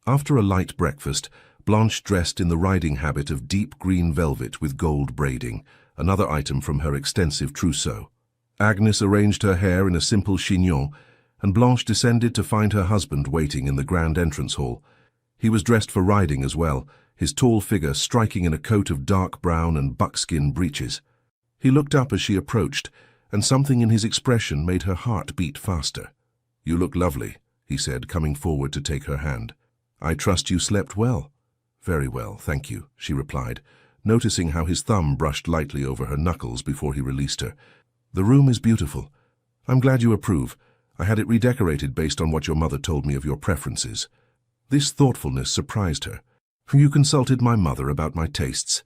After a light breakfast, Blanche dressed in the riding habit of deep green velvet with gold braiding, another item from her extensive trousseau. Agnes arranged her hair in a simple chignon, and Blanche descended to find her husband waiting in the grand entrance hall. He was dressed for riding as well, his tall figure striking in a coat of dark brown and buckskin breeches. He looked up as she approached, and something in his expression made her heart beat faster. You look lovely, he said, coming forward to take her hand. I trust you slept well. Very well, thank you, she replied, noticing how his thumb brushed lightly over her knuckles before he released her. The room is beautiful. I'm glad you approve. I had it redecorated based on what your mother told me of your preferences. This thoughtfulness surprised her. You consulted my mother about my tastes.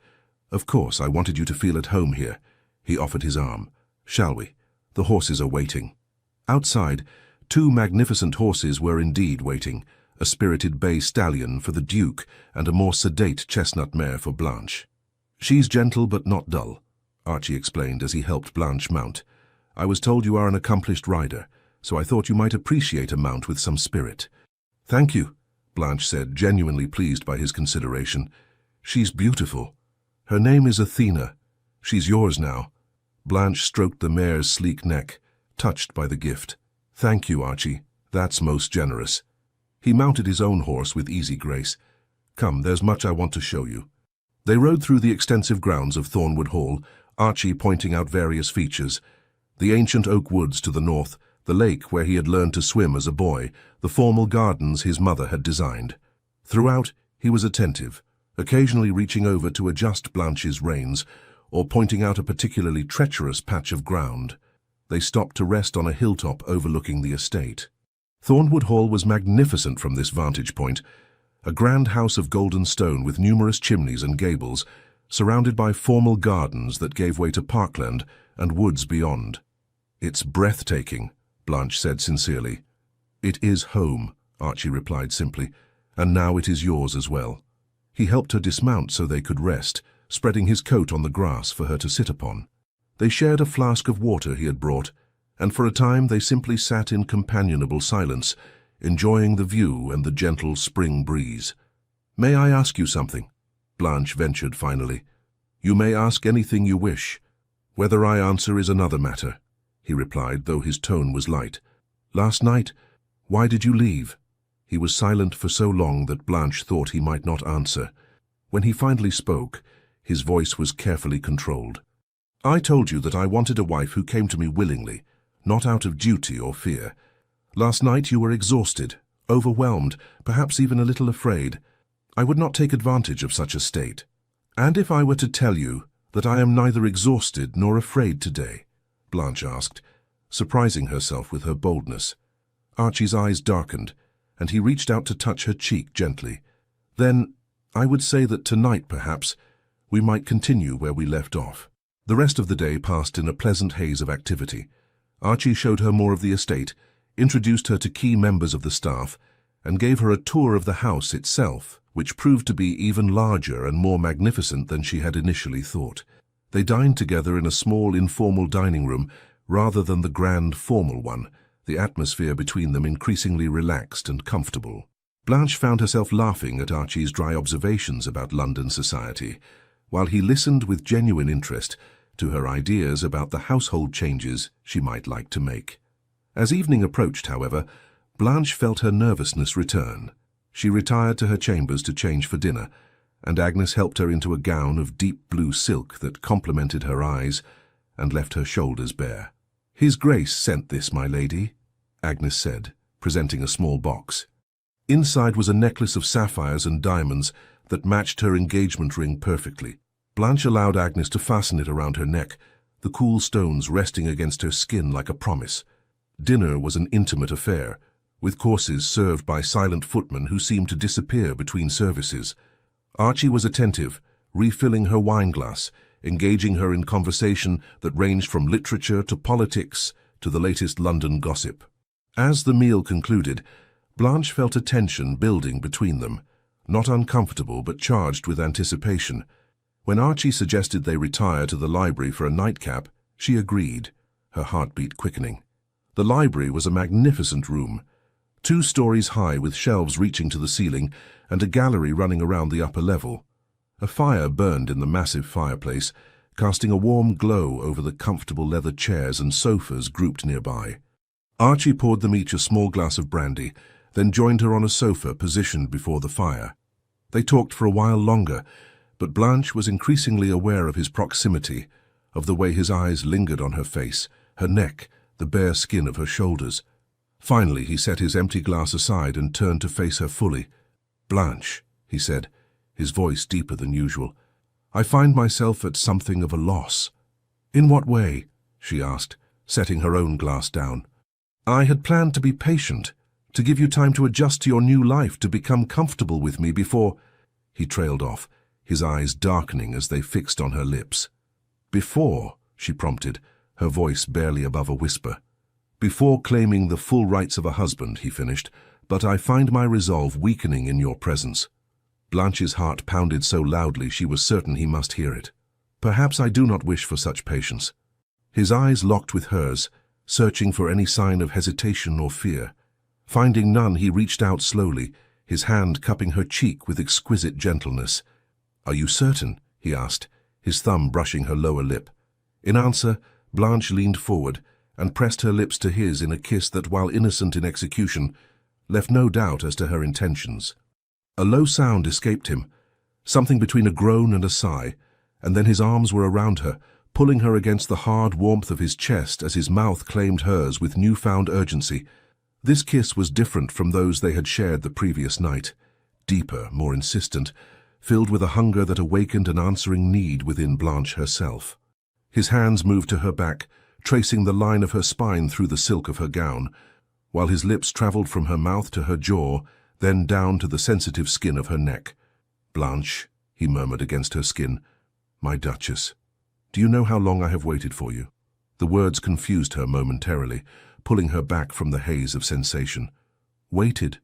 Of course, I wanted you to feel at home here. He offered his arm. Shall we? The horses are waiting. Outside, two magnificent horses were indeed waiting, a spirited bay stallion for the Duke and a more sedate chestnut mare for Blanche. She's gentle but not dull, Archie explained as he helped Blanche mount. I was told you are an accomplished rider, so I thought you might appreciate a mount with some spirit. Thank you, Blanche said, genuinely pleased by his consideration. She's beautiful. Her name is Athena. She's yours now. Blanche stroked the mare's sleek neck, touched by the gift. Thank you, Archie. That's most generous. He mounted his own horse with easy grace. Come, there's much I want to show you. They rode through the extensive grounds of Thornwood Hall, Archie pointing out various features. The ancient oak woods to the north, the lake where he had learned to swim as a boy, the formal gardens his mother had designed. Throughout, he was attentive, occasionally reaching over to adjust Blanche's reins or pointing out a particularly treacherous patch of ground. They stopped to rest on a hilltop overlooking the estate. Thornwood Hall was magnificent from this vantage point, a grand house of golden stone with numerous chimneys and gables, surrounded by formal gardens that gave way to parkland and woods beyond. "It's breathtaking," Blanche said sincerely. "It is home," Archie replied simply, "and now it is yours as well." He helped her dismount so they could rest, spreading his coat on the grass for her to sit upon. They shared a flask of water he had brought, and for a time they simply sat in companionable silence, enjoying the view and the gentle spring breeze. "May I ask you something?" Blanche ventured finally. "You may ask anything you wish. Whether I answer is another matter," he replied, though his tone was light. "Last night, why did you leave?" He was silent for so long that Blanche thought he might not answer. When he finally spoke, his voice was carefully controlled. "I told you that I wanted a wife who came to me willingly, not out of duty or fear. Last night you were exhausted, overwhelmed, perhaps even a little afraid. I would not take advantage of such a state. And if I were to tell you that I am neither exhausted nor afraid today?" Blanche asked, surprising herself with her boldness. Archie's eyes darkened, and he reached out to touch her cheek gently. "Then, I would say that tonight, perhaps, we might continue where we left off." The rest of the day passed in a pleasant haze of activity. Archie showed her more of the estate, introduced her to key members of the staff, and gave her a tour of the house itself, which proved to be even larger and more magnificent than she had initially thought. They dined together in a small informal dining room rather than the grand formal one, the atmosphere between them increasingly relaxed and comfortable. Blanche found herself laughing at Archie's dry observations about London society, while he listened with genuine interest to her ideas about the household changes she might like to make. As evening approached, however, Blanche felt her nervousness return. She retired to her chambers to change for dinner, and Agnes helped her into a gown of deep blue silk that complemented her eyes and left her shoulders bare. "His Grace sent this, my lady," Agnes said, presenting a small box. Inside was a necklace of sapphires and diamonds that matched her engagement ring perfectly. Blanche allowed Agnes to fasten it around her neck, the cool stones resting against her skin like a promise. Dinner was an intimate affair, with courses served by silent footmen who seemed to disappear between services. Archie was attentive, refilling her wineglass, engaging her in conversation that ranged from literature to politics to the latest London gossip. As the meal concluded, Blanche felt a tension building between them, not uncomfortable but charged with anticipation. When Archie suggested they retire to the library for a nightcap, she agreed, her heartbeat quickening. The library was a magnificent room, 2 stories high with shelves reaching to the ceiling and a gallery running around the upper level. A fire burned in the massive fireplace, casting a warm glow over the comfortable leather chairs and sofas grouped nearby. Archie poured them each a small glass of brandy, then joined her on a sofa positioned before the fire. They talked for a while longer, but Blanche was increasingly aware of his proximity, of the way his eyes lingered on her face, her neck, the bare skin of her shoulders. Finally, he set his empty glass aside and turned to face her fully. "Blanche," he said, his voice deeper than usual, "I find myself at something of a loss." "In what way?" she asked, setting her own glass down. "I had planned to be patient, to give you time to adjust to your new life, to become comfortable with me before—" He trailed off, his eyes darkening as they fixed on her lips. "Before," she prompted, her voice barely above a whisper. "Before claiming the full rights of a husband," he finished, "but I find my resolve weakening in your presence." Blanche's heart pounded so loudly she was certain he must hear it. "Perhaps I do not wish for such patience." His eyes locked with hers, searching for any sign of hesitation or fear. Finding none, he reached out slowly, his hand cupping her cheek with exquisite gentleness. "Are you certain?" he asked, his thumb brushing her lower lip. In answer, Blanche leaned forward and pressed her lips to his in a kiss that, while innocent in execution, left no doubt as to her intentions. A low sound escaped him, something between a groan and a sigh, and then his arms were around her, pulling her against the hard warmth of his chest as his mouth claimed hers with newfound urgency. This kiss was different from those they had shared the previous night. Deeper, more insistent, filled with a hunger that awakened an answering need within Blanche herself. His hands moved to her back, tracing the line of her spine through the silk of her gown, while his lips traveled from her mouth to her jaw, then down to the sensitive skin of her neck. "Blanche," he murmured against her skin, "my Duchess, do you know how long I have waited for you?" The words confused her momentarily, pulling her back from the haze of sensation. "Waited?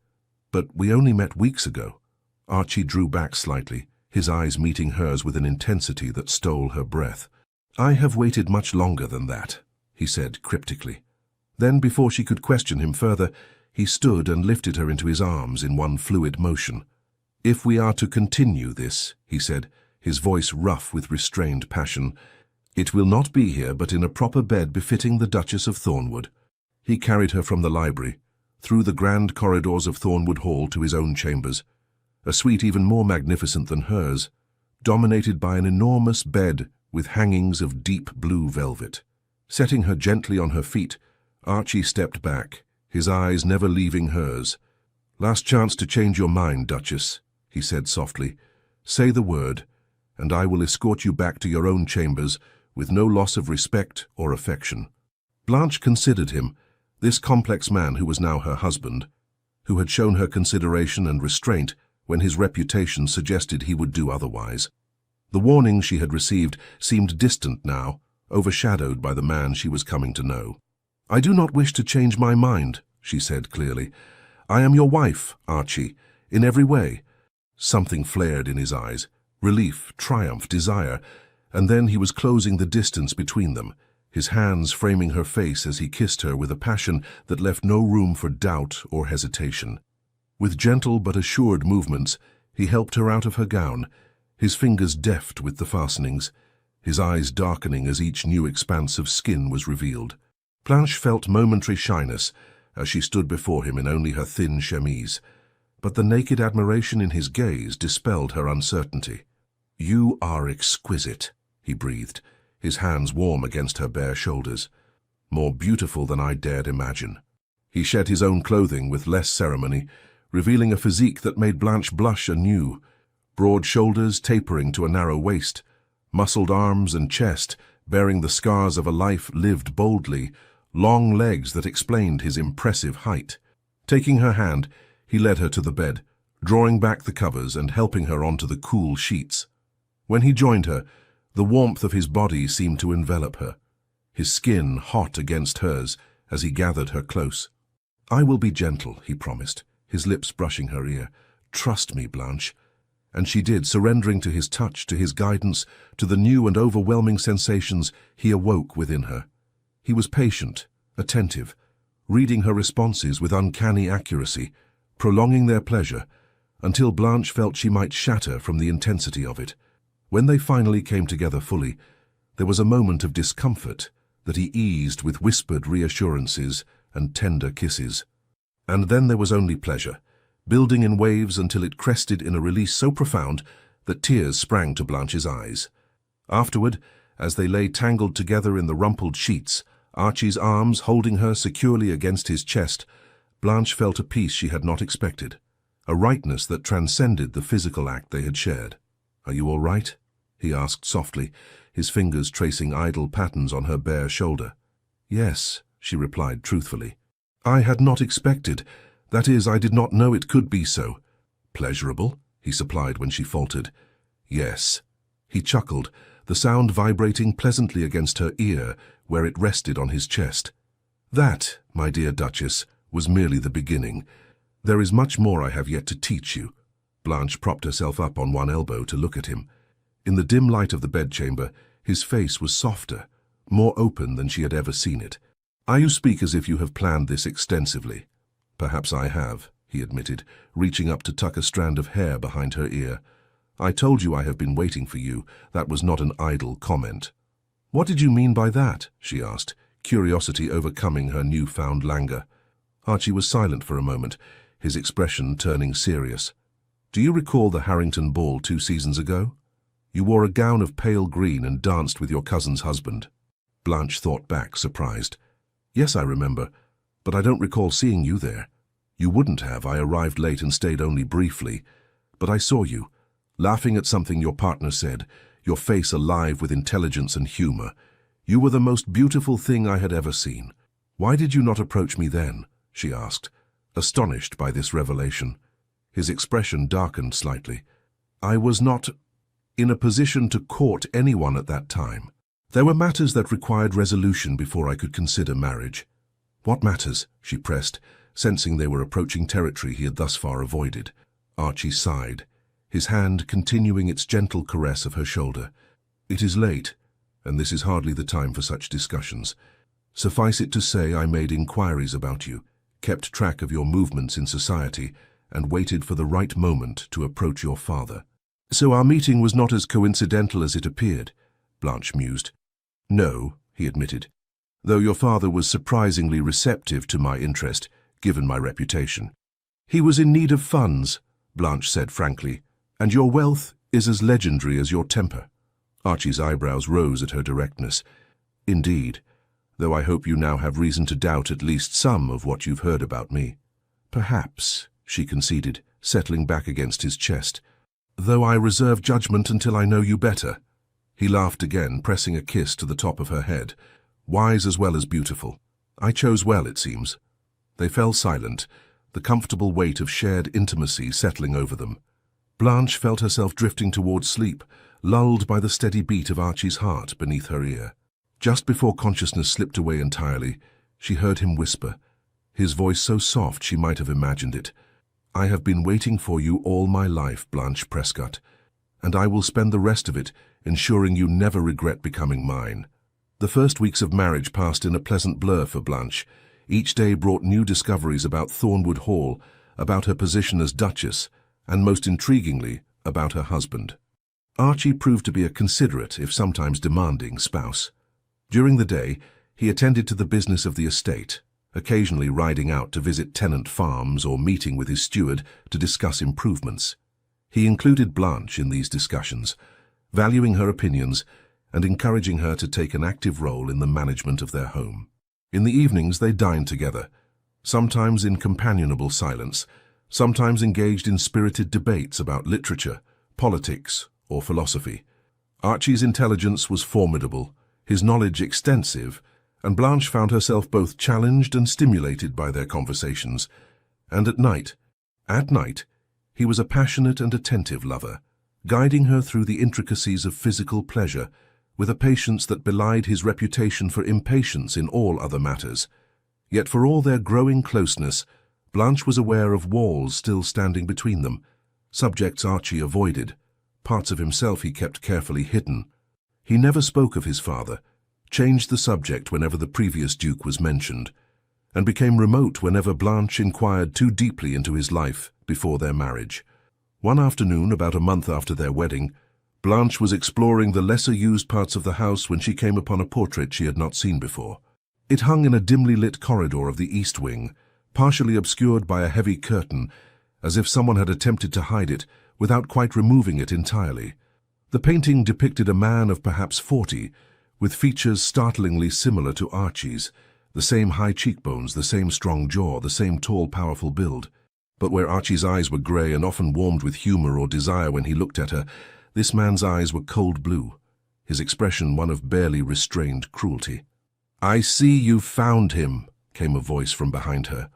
But we only met weeks ago." Archie drew back slightly, his eyes meeting hers with an intensity that stole her breath. "I have waited much longer than that," he said cryptically. Then, before she could question him further, he stood and lifted her into his arms in one fluid motion. "If we are to continue this," he said, his voice rough with restrained passion, "it will not be here but in a proper bed befitting the Duchess of Thornwood." He carried her from the library, through the grand corridors of Thornwood Hall to his own chambers, a suite even more magnificent than hers, dominated by an enormous bed with hangings of deep blue velvet. Setting her gently on her feet, Archie stepped back, his eyes never leaving hers. "Last chance to change your mind, Duchess," he said softly. "Say the word, and I will escort you back to your own chambers with no loss of respect or affection." Blanche considered him, this complex man who was now her husband, who had shown her consideration and restraint when his reputation suggested he would do otherwise. The warnings she had received seemed distant now, overshadowed by the man she was coming to know. "I do not wish to change my mind," she said clearly. "I am your wife, Archie, in every way." Something flared in his eyes, relief, triumph, desire, and then he was closing the distance between them, his hands framing her face as he kissed her with a passion that left no room for doubt or hesitation. With gentle but assured movements, he helped her out of her gown, his fingers deft with the fastenings, his eyes darkening as each new expanse of skin was revealed. Blanche felt momentary shyness as she stood before him in only her thin chemise, but the naked admiration in his gaze dispelled her uncertainty. "You are exquisite," he breathed, his hands warm against her bare shoulders. "More beautiful than I dared imagine." He shed his own clothing with less ceremony, revealing a physique that made Blanche blush anew, broad shoulders tapering to a narrow waist, muscled arms and chest bearing the scars of a life lived boldly, long legs that explained his impressive height. Taking her hand, he led her to the bed, drawing back the covers and helping her onto the cool sheets. When he joined her, the warmth of his body seemed to envelop her, his skin hot against hers as he gathered her close. "I will be gentle," he promised, his lips brushing her ear. "Trust me, Blanche." And she did, surrendering to his touch, to his guidance, to the new and overwhelming sensations he awoke within her. He was patient, attentive, reading her responses with uncanny accuracy, prolonging their pleasure, until Blanche felt she might shatter from the intensity of it. When they finally came together fully, there was a moment of discomfort that he eased with whispered reassurances and tender kisses. And then there was only pleasure, building in waves until it crested in a release so profound that tears sprang to Blanche's eyes. Afterward, as they lay tangled together in the rumpled sheets, Archie's arms holding her securely against his chest, Blanche felt a peace she had not expected, a rightness that transcended the physical act they had shared. "Are you all right?" he asked softly, his fingers tracing idle patterns on her bare shoulder. "Yes," she replied truthfully. "I had not expected. That is, I did not know it could be so." "Pleasurable?" he supplied when she faltered. "Yes." He chuckled, the sound vibrating pleasantly against her ear where it rested on his chest. "That, my dear Duchess, was merely the beginning. There is much more I have yet to teach you." Blanche propped herself up on one elbow to look at him. In the dim light of the bedchamber, his face was softer, more open than she had ever seen it. "You speak as if you have planned this extensively." "Perhaps I have," he admitted, reaching up to tuck a strand of hair behind her ear. "I told you I have been waiting for you. That was not an idle comment." "What did you mean by that?" she asked, curiosity overcoming her newfound languor. Archie was silent for a moment, his expression turning serious. "Do you recall the Harrington Ball 2 seasons ago?" You wore a gown of pale green and danced with your cousin's husband. Blanche thought back, surprised. Yes, I remember, but I don't recall seeing you there. You wouldn't have. I arrived late and stayed only briefly. But I saw you, laughing at something your partner said, your face alive with intelligence and humor. You were the most beautiful thing I had ever seen. Why did you not approach me then? She asked, astonished by this revelation. His expression darkened slightly. I was not in a position to court anyone at that time. There were matters that required resolution before I could consider marriage. What matters? She pressed, sensing they were approaching territory he had thus far avoided. Archie sighed, his hand continuing its gentle caress of her shoulder. It is late, and this is hardly the time for such discussions. Suffice it to say, I made inquiries about you, kept track of your movements in society, and waited for the right moment to approach your father. So our meeting was not as coincidental as it appeared, Blanche mused. No, he admitted, though your father was surprisingly receptive to my interest, given my reputation. He was in need of funds, Blanche said frankly, and your wealth is as legendary as your temper. Archie's eyebrows rose at her directness. Indeed, though I hope you now have reason to doubt at least some of what you've heard about me. Perhaps, she conceded, settling back against his chest, though I reserve judgment until I know you better. He laughed again, pressing a kiss to the top of her head. Wise as well as beautiful. I chose well, it seems. They fell silent, the comfortable weight of shared intimacy settling over them. Blanche felt herself drifting towards sleep, lulled by the steady beat of Archie's heart beneath her ear. Just before consciousness slipped away entirely, she heard him whisper, his voice so soft she might have imagined it. I have been waiting for you all my life, Blanche Prescott, and I will spend the rest of it ensuring you never regret becoming mine. The first weeks of marriage passed in a pleasant blur for Blanche. Each day brought new discoveries about Thornwood Hall, about her position as Duchess, and most intriguingly, about her husband. Archie proved to be a considerate, if sometimes demanding, spouse. During the day, he attended to the business of the estate, occasionally riding out to visit tenant farms or meeting with his steward to discuss improvements. He included Blanche in these discussions, valuing her opinions and encouraging her to take an active role in the management of their home. In the evenings they dined together, sometimes in companionable silence, sometimes engaged in spirited debates about literature, politics, or philosophy. Archie's intelligence was formidable, his knowledge extensive, and Blanche found herself both challenged and stimulated by their conversations. And at night, he was a passionate and attentive lover, guiding her through the intricacies of physical pleasure, with a patience that belied his reputation for impatience in all other matters. Yet for all their growing closeness, Blanche was aware of walls still standing between them, subjects Archie avoided, parts of himself he kept carefully hidden. He never spoke of his father, changed the subject whenever the previous duke was mentioned, and became remote whenever Blanche inquired too deeply into his life before their marriage. One afternoon, about a month after their wedding, Blanche was exploring the lesser-used parts of the house when she came upon a portrait she had not seen before. It hung in a dimly lit corridor of the east wing, partially obscured by a heavy curtain, as if someone had attempted to hide it without quite removing it entirely. The painting depicted a man of perhaps 40, with features startlingly similar to Archie's, the same high cheekbones, the same strong jaw, the same tall, powerful build. But where Archie's eyes were grey and often warmed with humour or desire when he looked at her, this man's eyes were cold blue, his expression one of barely restrained cruelty. "I see you've found him," came a voice from behind her.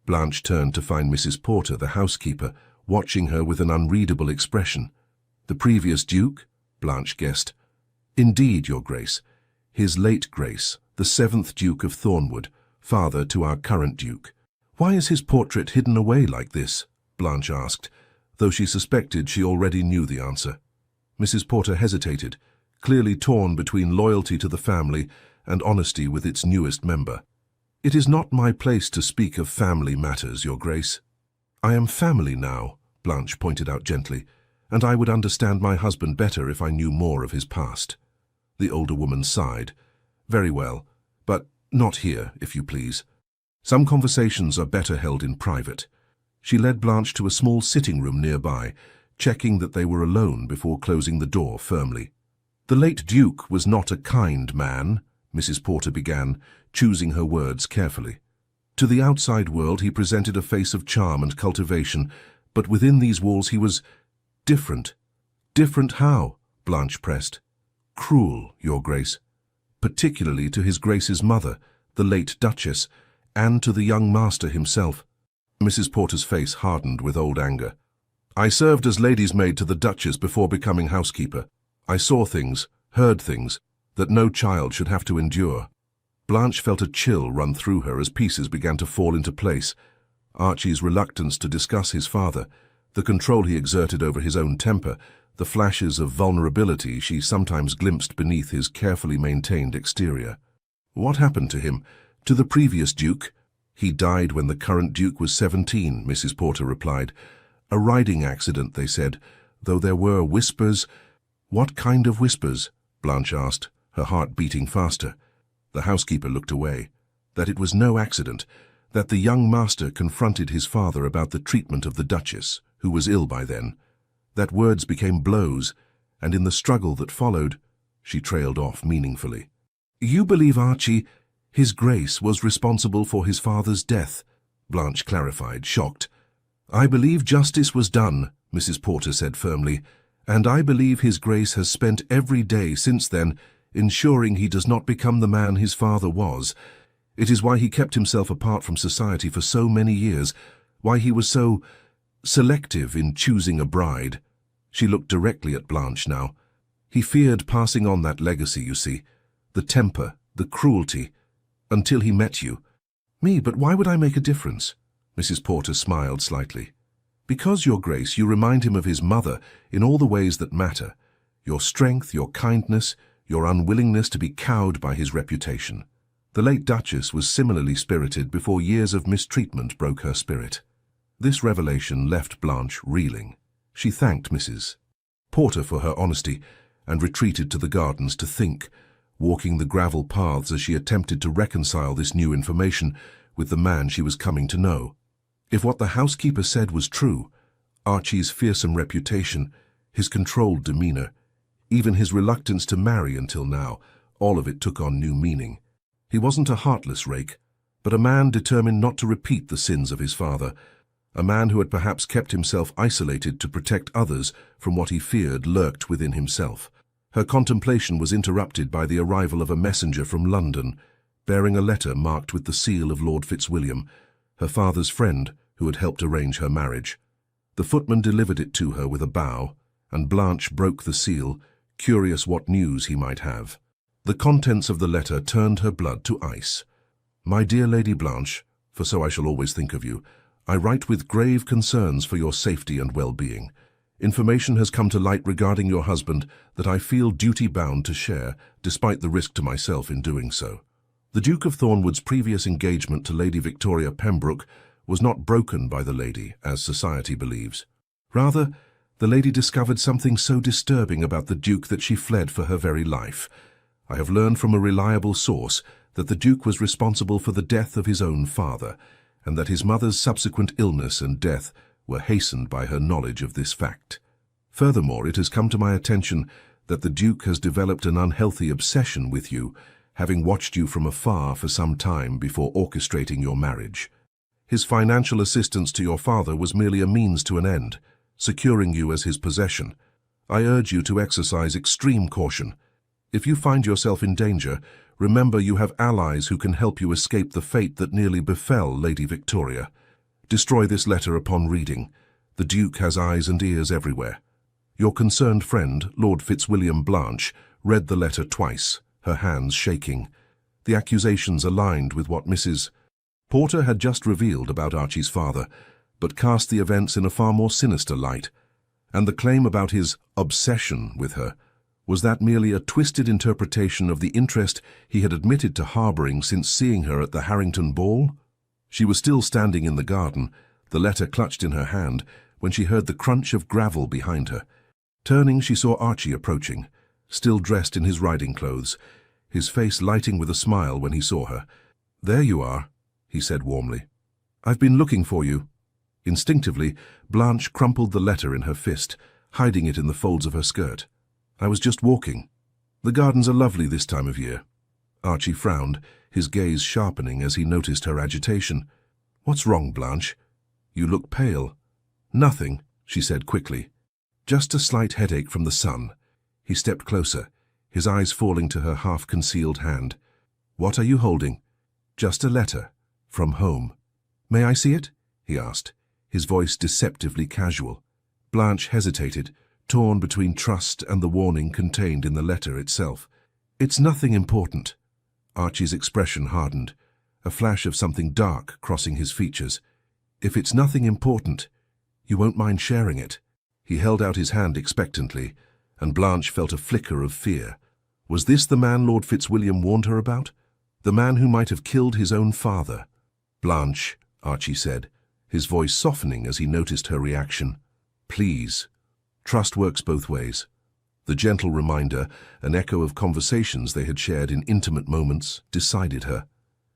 Blanche turned to find Mrs. Porter, the housekeeper, watching her with an unreadable expression. "The previous Duke?" Blanche guessed. "Indeed, Your Grace. His late Grace, the 7th Duke of Thornwood, father to our current Duke." "Why is his portrait hidden away like this?" Blanche asked, though she suspected she already knew the answer. Mrs. Porter hesitated, clearly torn between loyalty to the family and honesty with its newest member. "It is not my place to speak of family matters, Your Grace." "I am family now," Blanche pointed out gently, "and I would understand my husband better if I knew more of his past." The older woman sighed. "Very well, but not here, if you please. Some conversations are better held in private." She led Blanche to a small sitting room nearby, checking that they were alone before closing the door firmly. "The late Duke was not a kind man," Mrs. Porter began, choosing her words carefully. "To the outside world he presented a face of charm and cultivation, but within these walls he was different." "Different how?" Blanche pressed. "Cruel, Your Grace. Particularly to his Grace's mother, the late Duchess, and to the young master himself." Mrs. Porter's face hardened with old anger. "I served as lady's maid to the Duchess before becoming housekeeper. I saw things, heard things, that no child should have to endure." Blanche felt a chill run through her as pieces began to fall into place. Archie's reluctance to discuss his father, the control he exerted over his own temper, the flashes of vulnerability she sometimes glimpsed beneath his carefully maintained exterior. "What happened to him? To the previous Duke?" "He died when the current Duke was 17, Mrs. Porter replied. "A riding accident, they said, though there were whispers." "What kind of whispers?" Blanche asked, her heart beating faster. The housekeeper looked away. "That it was no accident, that the young master confronted his father about the treatment of the Duchess, who was ill by then. That words became blows, and in the struggle that followed," she trailed off meaningfully. "You believe Archie, his Grace, was responsible for his father's death?" Blanche clarified, shocked. "I believe justice was done," Mrs. Porter said firmly, "and I believe his Grace has spent every day since then ensuring he does not become the man his father was. It is why he kept himself apart from society for so many years, why he was so selective in choosing a bride." She looked directly at Blanche now. "He feared passing on that legacy, you see, the temper, the cruelty, until he met you." "Me, but why would I make a difference?" Mrs. Porter smiled slightly. "Because, Your Grace, you remind him of his mother in all the ways that matter. Your strength, your kindness, your unwillingness to be cowed by his reputation. The late Duchess was similarly spirited before years of mistreatment broke her spirit." This revelation left Blanche reeling. She thanked Mrs. Porter for her honesty and retreated to the gardens to think, walking the gravel paths as she attempted to reconcile this new information with the man she was coming to know. If what the housekeeper said was true, Archie's fearsome reputation, his controlled demeanor, even his reluctance to marry until now, all of it took on new meaning. He wasn't a heartless rake, but a man determined not to repeat the sins of his father, a man who had perhaps kept himself isolated to protect others from what he feared lurked within himself. Her contemplation was interrupted by the arrival of a messenger from London, bearing a letter marked with the seal of Lord Fitzwilliam, her father's friend who had helped arrange her marriage. The footman delivered it to her with a bow, and Blanche broke the seal, curious what news he might have. The contents of the letter turned her blood to ice. "My dear Lady Blanche, for so I shall always think of you, I write with grave concerns for your safety and well-being. Information has come to light regarding your husband that I feel duty-bound to share, despite the risk to myself in doing so. The Duke of Thornwood's previous engagement to Lady Victoria Pembroke was not broken by the lady, as society believes. Rather, the lady discovered something so disturbing about the Duke that she fled for her very life. I have learned from a reliable source that the Duke was responsible for the death of his own father, and that his mother's subsequent illness and death were hastened by her knowledge of this fact. Furthermore, it has come to my attention that the Duke has developed an unhealthy obsession with you, having watched you from afar for some time before orchestrating your marriage. His financial assistance to your father was merely a means to an end, securing you as his possession. I urge you to exercise extreme caution. If you find yourself in danger, remember you have allies who can help you escape the fate that nearly befell Lady Victoria. Destroy this letter upon reading. The Duke has eyes and ears everywhere." Your concerned friend, Lord Fitzwilliam. Blanche, read the letter twice, her hands shaking. The accusations aligned with what Mrs. Porter had just revealed about Archie's father, but cast the events in a far more sinister light. And the claim about his obsession with her, was that merely a twisted interpretation of the interest he had admitted to harboring since seeing her at the Harrington ball? She was still standing in the garden, the letter clutched in her hand, when she heard the crunch of gravel behind her. Turning, she saw Archie approaching, still dressed in his riding clothes, his face lighting with a smile when he saw her. "There you are," he said warmly. "I've been looking for you." Instinctively, Blanche crumpled the letter in her fist, hiding it in the folds of her skirt. "I was just walking. The gardens are lovely this time of year." Archie frowned, his gaze sharpening as he noticed her agitation. "What's wrong, Blanche? You look pale." "Nothing," she said quickly. "Just a slight headache from the sun." He stepped closer, his eyes falling to her half-concealed hand. "What are you holding?" "Just a letter. From home." "May I see it?" he asked, his voice deceptively casual. Blanche hesitated, torn between trust and the warning contained in the letter itself. "It's nothing important." Archie's expression hardened, a flash of something dark crossing his features. "If it's nothing important, you won't mind sharing it?" He held out his hand expectantly, and Blanche felt a flicker of fear. Was this the man Lord Fitzwilliam warned her about? The man who might have killed his own father? "Blanche," Archie said, his voice softening as he noticed her reaction. "Please." Trust works both ways. The gentle reminder, an echo of conversations they had shared in intimate moments, decided her.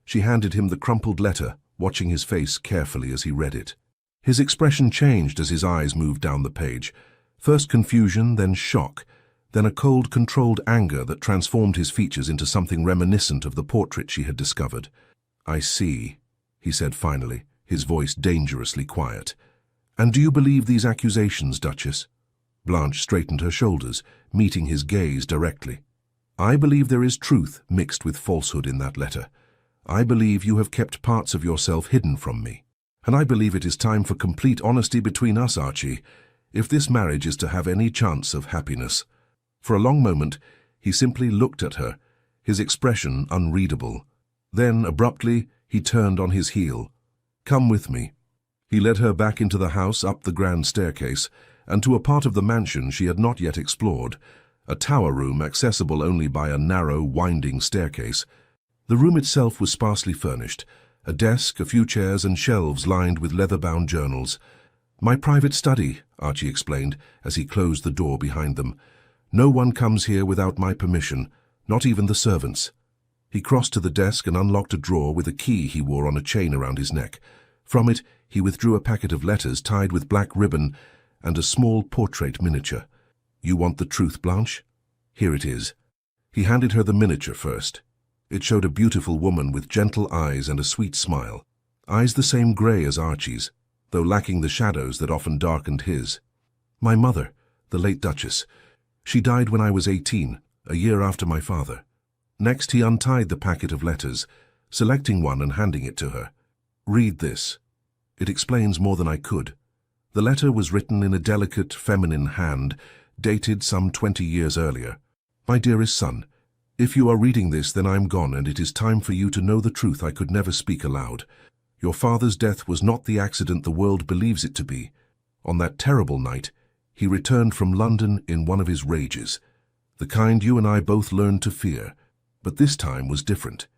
She handed him the crumpled letter, watching his face carefully as he read it. His expression changed as his eyes moved down the page. First confusion, then shock, then a cold, controlled anger that transformed his features into something reminiscent of the portrait she had discovered. "I see," he said finally, his voice dangerously quiet. "And do you believe these accusations, Duchess?" Blanche straightened her shoulders, meeting his gaze directly. "I believe there is truth mixed with falsehood in that letter. I believe you have kept parts of yourself hidden from me. And I believe it is time for complete honesty between us, Archie, if this marriage is to have any chance of happiness." For a long moment, he simply looked at her, his expression unreadable. Then, abruptly, he turned on his heel. "Come with me." He led her back into the house, up the grand staircase, and to a part of the mansion she had not yet explored, a tower room accessible only by a narrow, winding staircase. The room itself was sparsely furnished, a desk, a few chairs, and shelves lined with leather-bound journals. "My private study," Archie explained, as he closed the door behind them. "No one comes here without my permission, not even the servants." He crossed to the desk and unlocked a drawer with a key he wore on a chain around his neck. From it, he withdrew a packet of letters tied with black ribbon and a small portrait miniature. "You want the truth, Blanche? Here it is." He handed her the miniature first. It showed a beautiful woman with gentle eyes and a sweet smile. Eyes the same grey as Archie's, though lacking the shadows that often darkened his. "My mother, the late Duchess. She died when I was 18, a year after my father." Next he untied the packet of letters, selecting one and handing it to her. "Read this. It explains more than I could." The letter was written in a delicate, feminine hand, dated some 20 years earlier. "My dearest son, if you are reading this, then I am gone, and it is time for you to know the truth I could never speak aloud. Your father's death was not the accident the world believes it to be. On that terrible night, he returned from London in one of his rages, the kind you and I both learned to fear. But this time was different.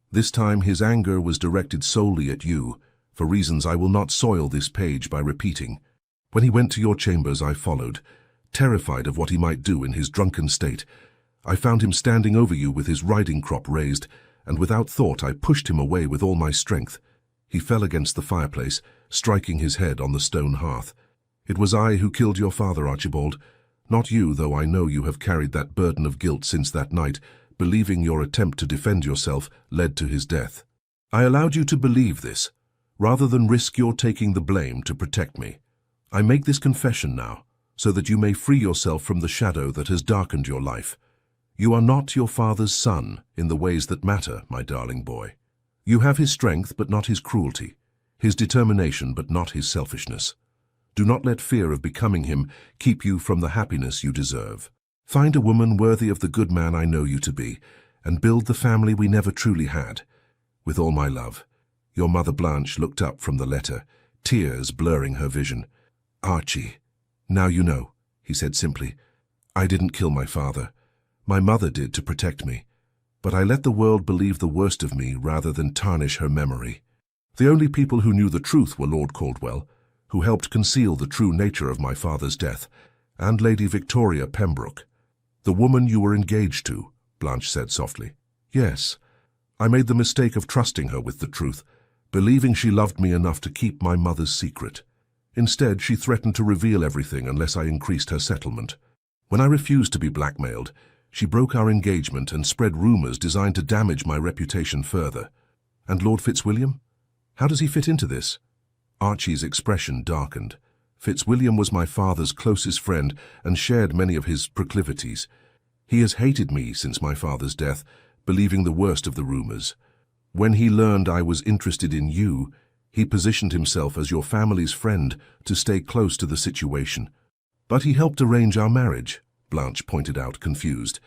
This time his anger was directed solely at you, for reasons I will not soil this page by repeating. When he went to your chambers, I followed, terrified of what he might do in his drunken state. I found him standing over you with his riding crop raised, and without thought I pushed him away with all my strength. He fell against the fireplace, striking his head on the stone hearth. It was I who killed your father, Archibald. Not you, though I know you have carried that burden of guilt since that night, believing your attempt to defend yourself led to his death. I allowed you to believe this, rather than risk your taking the blame to protect me. I make this confession now, so that you may free yourself from the shadow that has darkened your life. You are not your father's son in the ways that matter, my darling boy. You have his strength, but not his cruelty, his determination, but not his selfishness. Do not let fear of becoming him keep you from the happiness you deserve. Find a woman worthy of the good man I know you to be, and build the family we never truly had. With all my love." Your mother Blanche looked up from the letter, tears blurring her vision. "Archie, now you know," he said simply. "I didn't kill my father. My mother did to protect me. But I let the world believe the worst of me rather than tarnish her memory. The only people who knew the truth were Lord Caldwell, who helped conceal the true nature of my father's death, and Lady Victoria Pembroke." "The woman you were engaged to," Blanche said softly. "Yes. I made the mistake of trusting her with the truth, believing she loved me enough to keep my mother's secret. Instead, she threatened to reveal everything unless I increased her settlement. When I refused to be blackmailed, she broke our engagement and spread rumors designed to damage my reputation further. And Lord Fitzwilliam? How does he fit into this? Archie's expression darkened. Fitzwilliam was my father's closest friend and shared many of his proclivities. He has hated me since my father's death, believing the worst of the rumors. When he learned I was interested in you, he positioned himself as your family's friend to stay close to the situation. But he helped arrange our marriage, Blanche pointed out, confused.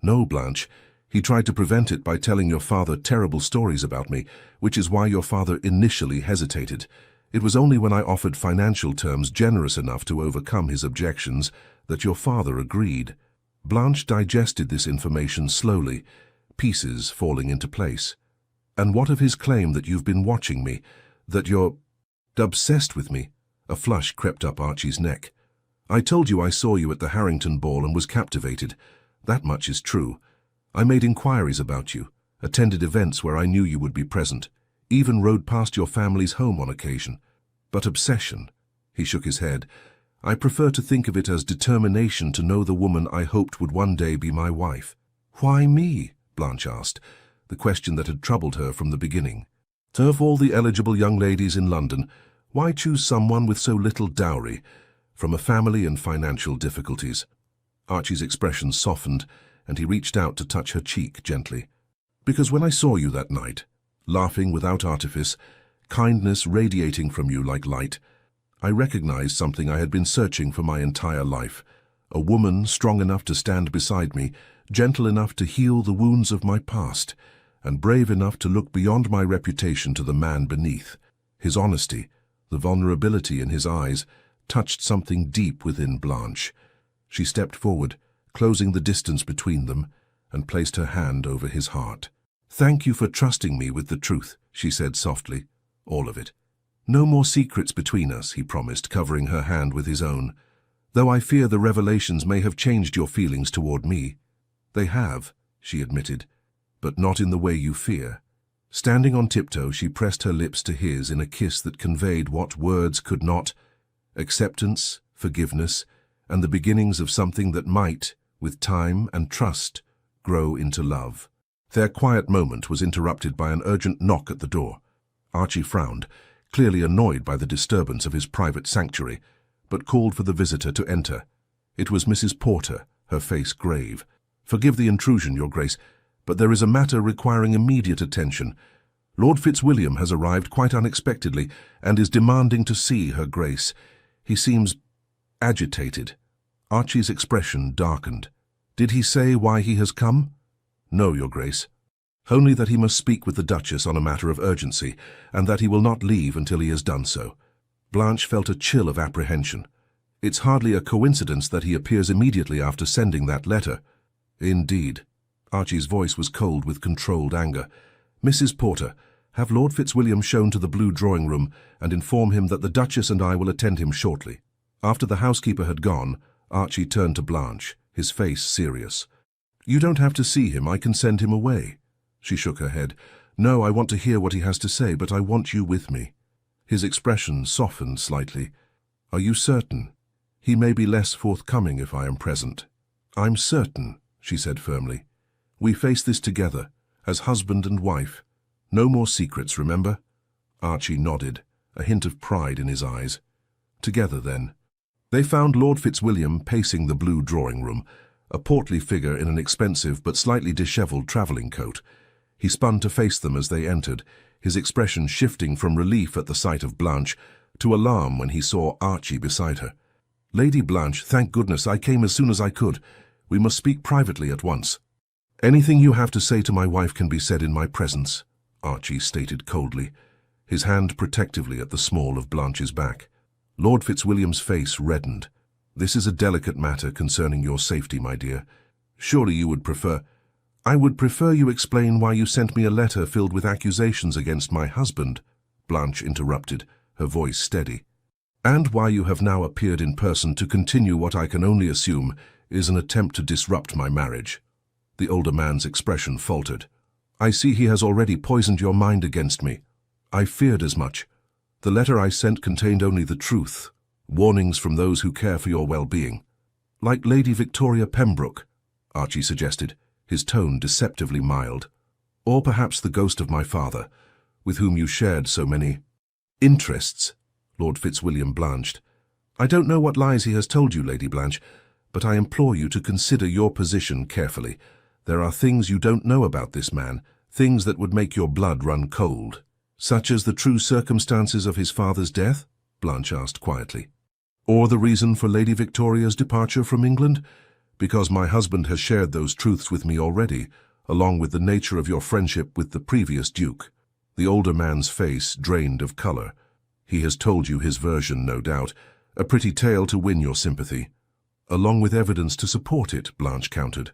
No, Blanche. He tried to prevent it by telling your father terrible stories about me, which is why your father initially hesitated. It was only when I offered financial terms generous enough to overcome his objections that your father agreed. Blanche digested this information slowly, pieces falling into place. And what of his claim that you've been watching me, that you're obsessed with me? A flush crept up Archie's neck. I told you I saw you at the Harrington ball and was captivated. That much is true. I made inquiries about you, attended events where I knew you would be present, even rode past your family's home on occasion. But obsession, he shook his head. I prefer to think of it as determination to know the woman I hoped would one day be my wife. Why me? Blanche asked, the question that had troubled her from the beginning. Of all the eligible young ladies in London, why choose someone with so little dowry, from a family in financial difficulties? Archie's expression softened, and he reached out to touch her cheek gently. Because when I saw you that night, laughing without artifice, kindness radiating from you like light, I recognized something I had been searching for my entire life. A woman strong enough to stand beside me, gentle enough to heal the wounds of my past, and brave enough to look beyond my reputation to the man beneath. His honesty, the vulnerability in his eyes, touched something deep within Blanche. She stepped forward, closing the distance between them, and placed her hand over his heart. Thank you for trusting me with the truth, she said softly. All of it. No more secrets between us, he promised, covering her hand with his own. Though I fear the revelations may have changed your feelings toward me. They have, she admitted, but not in the way you fear. Standing on tiptoe, she pressed her lips to his in a kiss that conveyed what words could not: acceptance, forgiveness, and the beginnings of something that might, with time and trust, grow into love. Their quiet moment was interrupted by an urgent knock at the door. Archie frowned, clearly annoyed by the disturbance of his private sanctuary, but called for the visitor to enter. It was Mrs. Porter, her face grave. Forgive the intrusion, Your Grace, but there is a matter requiring immediate attention. Lord Fitzwilliam has arrived quite unexpectedly and is demanding to see Her Grace. He seems agitated. Archie's expression darkened. Did he say why he has come? No, Your Grace. Only that he must speak with the Duchess on a matter of urgency, and that he will not leave until he has done so. Blanche felt a chill of apprehension. It's hardly a coincidence that he appears immediately after sending that letter. Indeed. Archie's voice was cold with controlled anger. Mrs. Porter, have Lord Fitzwilliam shown to the blue drawing-room and inform him that the Duchess and I will attend him shortly. After the housekeeper had gone, Archie turned to Blanche, his face serious. You don't have to see him, I can send him away. She shook her head. No, I want to hear what he has to say, but I want you with me. His expression softened slightly. Are you certain? He may be less forthcoming if I am present. I'm certain, she said firmly. We face this together, as husband and wife. No more secrets, remember? Archie nodded, a hint of pride in his eyes. Together, then. They found Lord Fitzwilliam pacing the blue drawing-room, a portly figure in an expensive but slightly dishevelled travelling coat. He spun to face them as they entered, his expression shifting from relief at the sight of Blanche to alarm when he saw Archie beside her. Lady Blanche, thank goodness I came as soon as I could. We must speak privately at once. Anything you have to say to my wife can be said in my presence, Archie stated coldly, his hand protectively at the small of Blanche's back. Lord Fitzwilliam's face reddened. This is a delicate matter concerning your safety, my dear. Surely you would prefer— I would prefer you explain why you sent me a letter filled with accusations against my husband, Blanche interrupted, her voice steady. And why you have now appeared in person to continue what I can only assume is an attempt to disrupt my marriage. The older man's expression faltered. I see he has already poisoned your mind against me. I feared as much. The letter I sent contained only the truth, Warnings from those who care for your well-being. Like Lady Victoria Pembroke, Archie suggested, his tone deceptively mild. Or perhaps the ghost of my father, with whom you shared so many interests. Lord Fitzwilliam blanched. I don't know what lies he has told you, Lady Blanche, but I implore you to consider your position carefully. There are things you don't know about this man, things that would make your blood run cold. Such as the true circumstances of his father's death? Blanche asked quietly. Or the reason for Lady Victoria's departure from England? Because my husband has shared those truths with me already, along with the nature of your friendship with the previous Duke. The older man's face drained of colour. He has told you his version, no doubt, a pretty tale to win your sympathy. Along with evidence to support it, Blanche countered,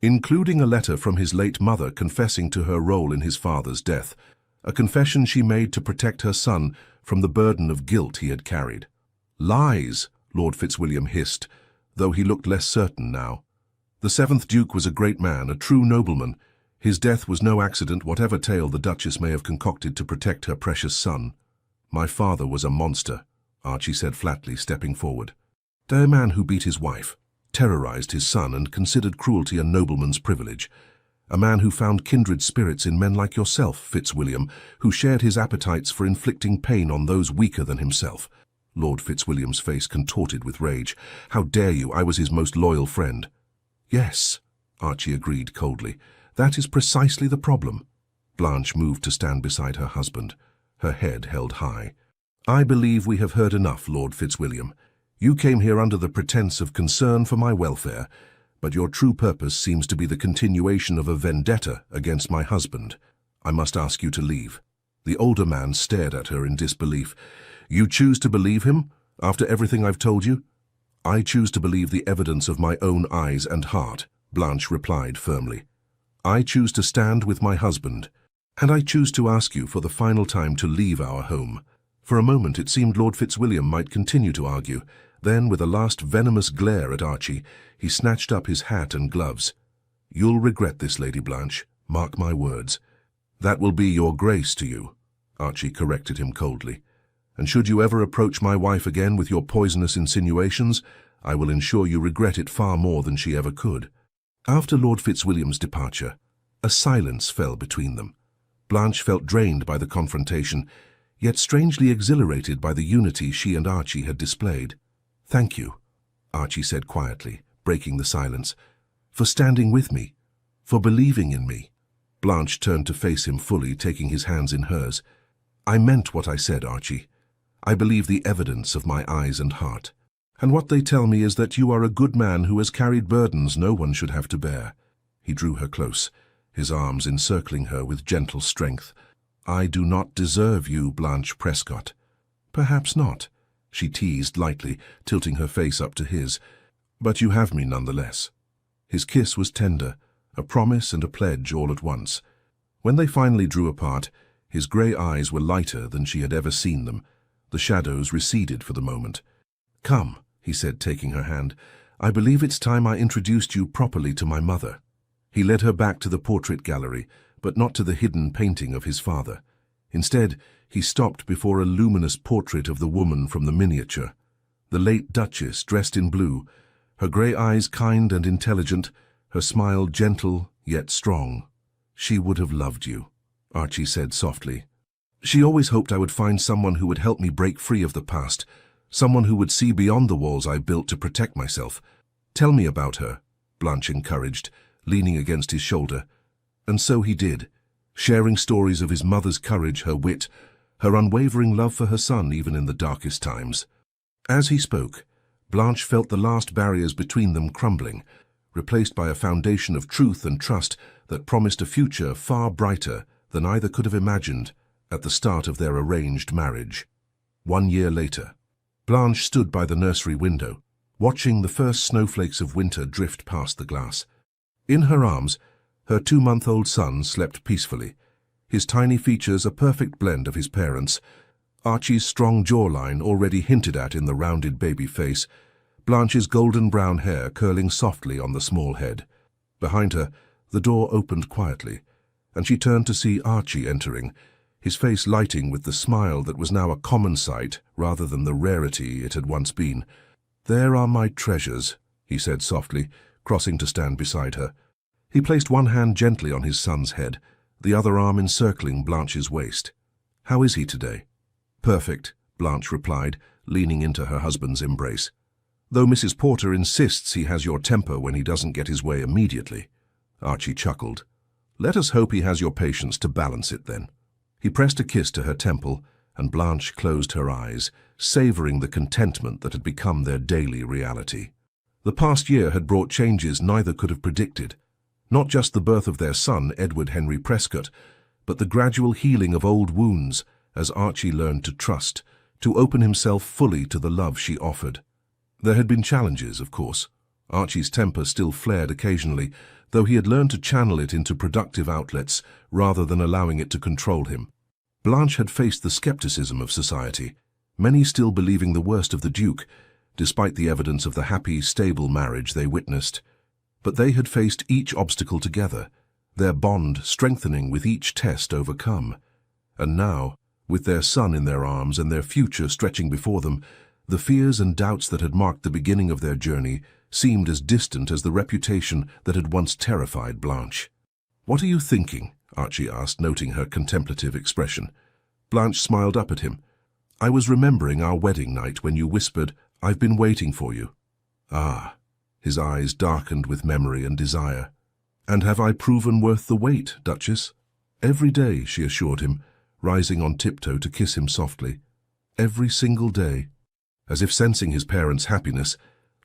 including a letter from his late mother confessing to her role in his father's death, a confession she made to protect her son from the burden of guilt he had carried. Lies, Lord Fitzwilliam hissed, though he looked less certain now. The 7th Duke was a great man, a true nobleman. His death was no accident, whatever tale the Duchess may have concocted to protect her precious son. My father was a monster, Archie said flatly, stepping forward. A man who beat his wife, terrorized his son, and considered cruelty a nobleman's privilege. A man who found kindred spirits in men like yourself, Fitzwilliam, who shared his appetites for inflicting pain on those weaker than himself. Lord Fitzwilliam's face contorted with rage. How dare you? I was his most loyal friend. Yes, Archie agreed coldly. That is precisely the problem. Blanche moved to stand beside her husband, her head held high. I believe we have heard enough, Lord Fitzwilliam. You came here under the pretense of concern for my welfare, but your true purpose seems to be the continuation of a vendetta against my husband. I must ask you to leave. The older man stared at her in disbelief. You choose to believe him, after everything I've told you? I choose to believe the evidence of my own eyes and heart, Blanche replied firmly. I choose to stand with my husband, and I choose to ask you for the final time to leave our home. For a moment it seemed Lord Fitzwilliam might continue to argue. Then, with a last venomous glare at Archie, he snatched up his hat and gloves. You'll regret this, Lady Blanche, mark my words. That will be your grace to you, Archie corrected him coldly. And should you ever approach my wife again with your poisonous insinuations, I will ensure you regret it far more than she ever could. After Lord Fitzwilliam's departure, a silence fell between them. Blanche felt drained by the confrontation, yet strangely exhilarated by the unity she and Archie had displayed. Thank you, Archie said quietly, breaking the silence, for standing with me, for believing in me. Blanche turned to face him fully, taking his hands in hers. I meant what I said, Archie. I believe the evidence of my eyes and heart. And what they tell me is that you are a good man who has carried burdens no one should have to bear. He drew her close, his arms encircling her with gentle strength. I do not deserve you, Blanche Prescott. Perhaps not, she teased lightly, tilting her face up to his. But you have me nonetheless. His kiss was tender, a promise and a pledge all at once. When they finally drew apart, his grey eyes were lighter than she had ever seen them. The shadows receded for the moment. Come, he said, taking her hand. I believe it's time I introduced you properly to my mother. He led her back to the portrait gallery, but not to the hidden painting of his father. Instead, he stopped before a luminous portrait of the woman from the miniature. The late Duchess, dressed in blue, her grey eyes kind and intelligent, her smile gentle yet strong. She would have loved you, Archie said softly. She always hoped I would find someone who would help me break free of the past, someone who would see beyond the walls I built to protect myself. Tell me about her, Blanche encouraged, leaning against his shoulder. And so he did, sharing stories of his mother's courage, her wit, her unwavering love for her son even in the darkest times. As he spoke, Blanche felt the last barriers between them crumbling, replaced by a foundation of truth and trust that promised a future far brighter than either could have imagined at the start of their arranged marriage. 1 year later, Blanche stood by the nursery window, watching the first snowflakes of winter drift past the glass. In her arms, her 2-month-old son slept peacefully, his tiny features a perfect blend of his parents', Archie's strong jawline already hinted at in the rounded baby face, Blanche's golden brown hair curling softly on the small head. Behind her, the door opened quietly, and she turned to see Archie entering, his face lighting with the smile that was now a common sight rather than the rarity it had once been. "There are my treasures," he said softly, crossing to stand beside her. He placed one hand gently on his son's head, the other arm encircling Blanche's waist. "How is he today?" "Perfect," Blanche replied, leaning into her husband's embrace. "Though Mrs. Porter insists he has your temper when he doesn't get his way immediately." Archie chuckled. "Let us hope he has your patience to balance it then." He pressed a kiss to her temple, and Blanche closed her eyes, savoring the contentment that had become their daily reality. The past year had brought changes neither could have predicted. Not just the birth of their son, Edward Henry Prescott, but the gradual healing of old wounds as Archie learned to trust, to open himself fully to the love she offered. There had been challenges, of course. Archie's temper still flared occasionally, though he had learned to channel it into productive outlets rather than allowing it to control him. Blanche had faced the skepticism of society, many still believing the worst of the Duke, despite the evidence of the happy, stable marriage they witnessed. But they had faced each obstacle together, their bond strengthening with each test overcome. And now, with their son in their arms and their future stretching before them, the fears and doubts that had marked the beginning of their journey seemed as distant as the reputation that had once terrified Blanche. "What are you thinking?" Archie asked, noting her contemplative expression. Blanche smiled up at him. "I was remembering our wedding night when you whispered, 'I've been waiting for you.'" "Ah." His eyes darkened with memory and desire. "And have I proven worth the wait, Duchess?" "Every day," she assured him, rising on tiptoe to kiss him softly. "Every single day." As if sensing his parents' happiness,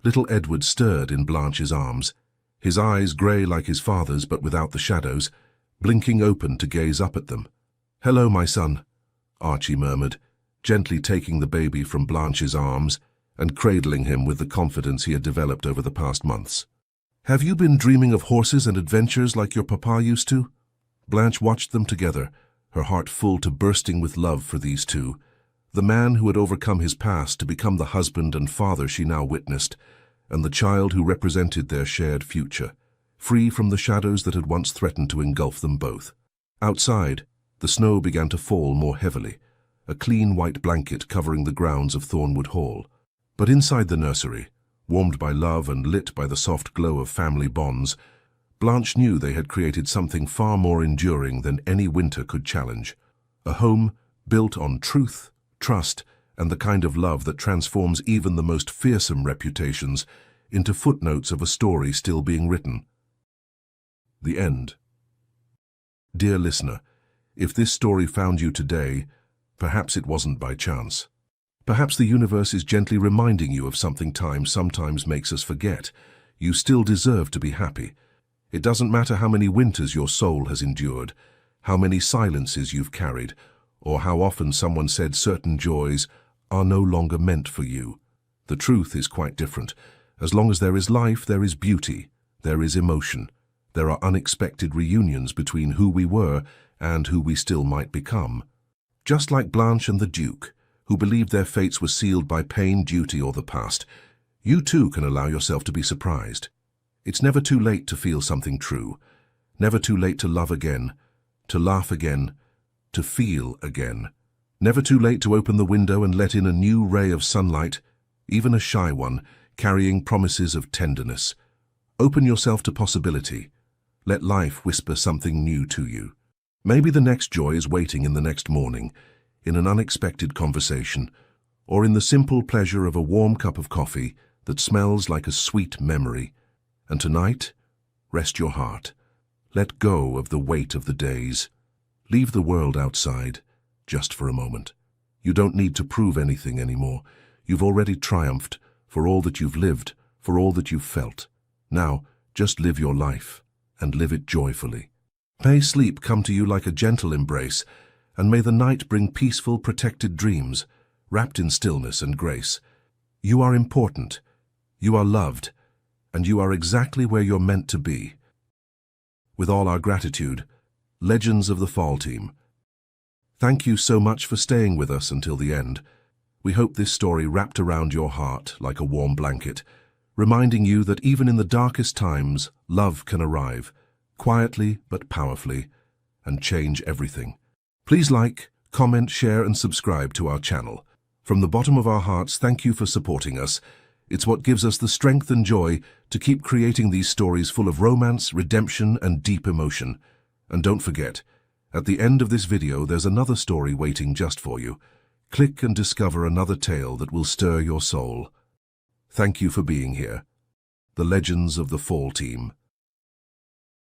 little Edward stirred in Blanche's arms, his eyes grey like his father's but without the shadows, blinking open to gaze up at them. "Hello, my son," Archie murmured, gently taking the baby from Blanche's arms and cradling him with the confidence he had developed over the past months. "Have you been dreaming of horses and adventures like your papa used to?" Blanche watched them together, her heart full to bursting with love for these two, the man who had overcome his past to become the husband and father she now witnessed, and the child who represented their shared future, free from the shadows that had once threatened to engulf them both. Outside, the snow began to fall more heavily, a clean white blanket covering the grounds of Thornwood Hall. But inside the nursery, warmed by love and lit by the soft glow of family bonds, Blanche knew they had created something far more enduring than any winter could challenge. A home built on truth, trust, and the kind of love that transforms even the most fearsome reputations into footnotes of a story still being written. The end. Dear listener, if this story found you today, perhaps it wasn't by chance. Perhaps the universe is gently reminding you of something time sometimes makes us forget. You still deserve to be happy. It doesn't matter how many winters your soul has endured, how many silences you've carried, or how often someone said certain joys are no longer meant for you. The truth is quite different. As long as there is life, there is beauty, there is emotion. There are unexpected reunions between who we were and who we still might become. Just like Blanche and the Duke, who believed their fates were sealed by pain, duty, or the past, you too can allow yourself to be surprised. It's never too late to feel something true, never too late to love again, to laugh again, to feel again. Never too late to open the window and let in a new ray of sunlight, even a shy one, carrying promises of tenderness. Open yourself to possibility. Let life whisper something new to you. Maybe the next joy is waiting in the next morning, in an unexpected conversation, or in the simple pleasure of a warm cup of coffee that smells like a sweet memory. And tonight, rest your heart. Let go of the weight of the days. Leave the world outside, just for a moment. You don't need to prove anything anymore. You've already triumphed for all that you've lived, for all that you've felt. Now, just live your life, and live it joyfully. May sleep come to you like a gentle embrace, and may the night bring peaceful, protected dreams, wrapped in stillness and grace. You are important, you are loved, and you are exactly where you're meant to be. With all our gratitude, Legends of the Fall Team. Thank you so much for staying with us until the end. We hope this story wrapped around your heart like a warm blanket, reminding you that even in the darkest times, love can arrive, quietly but powerfully, and change everything. Please like, comment, share and subscribe to our channel. From the bottom of our hearts, thank you for supporting us. It's what gives us the strength and joy to keep creating these stories full of romance, redemption and deep emotion. And don't forget, at the end of this video there's another story waiting just for you. Click and discover another tale that will stir your soul. Thank you for being here. The Legends of the Fall Team.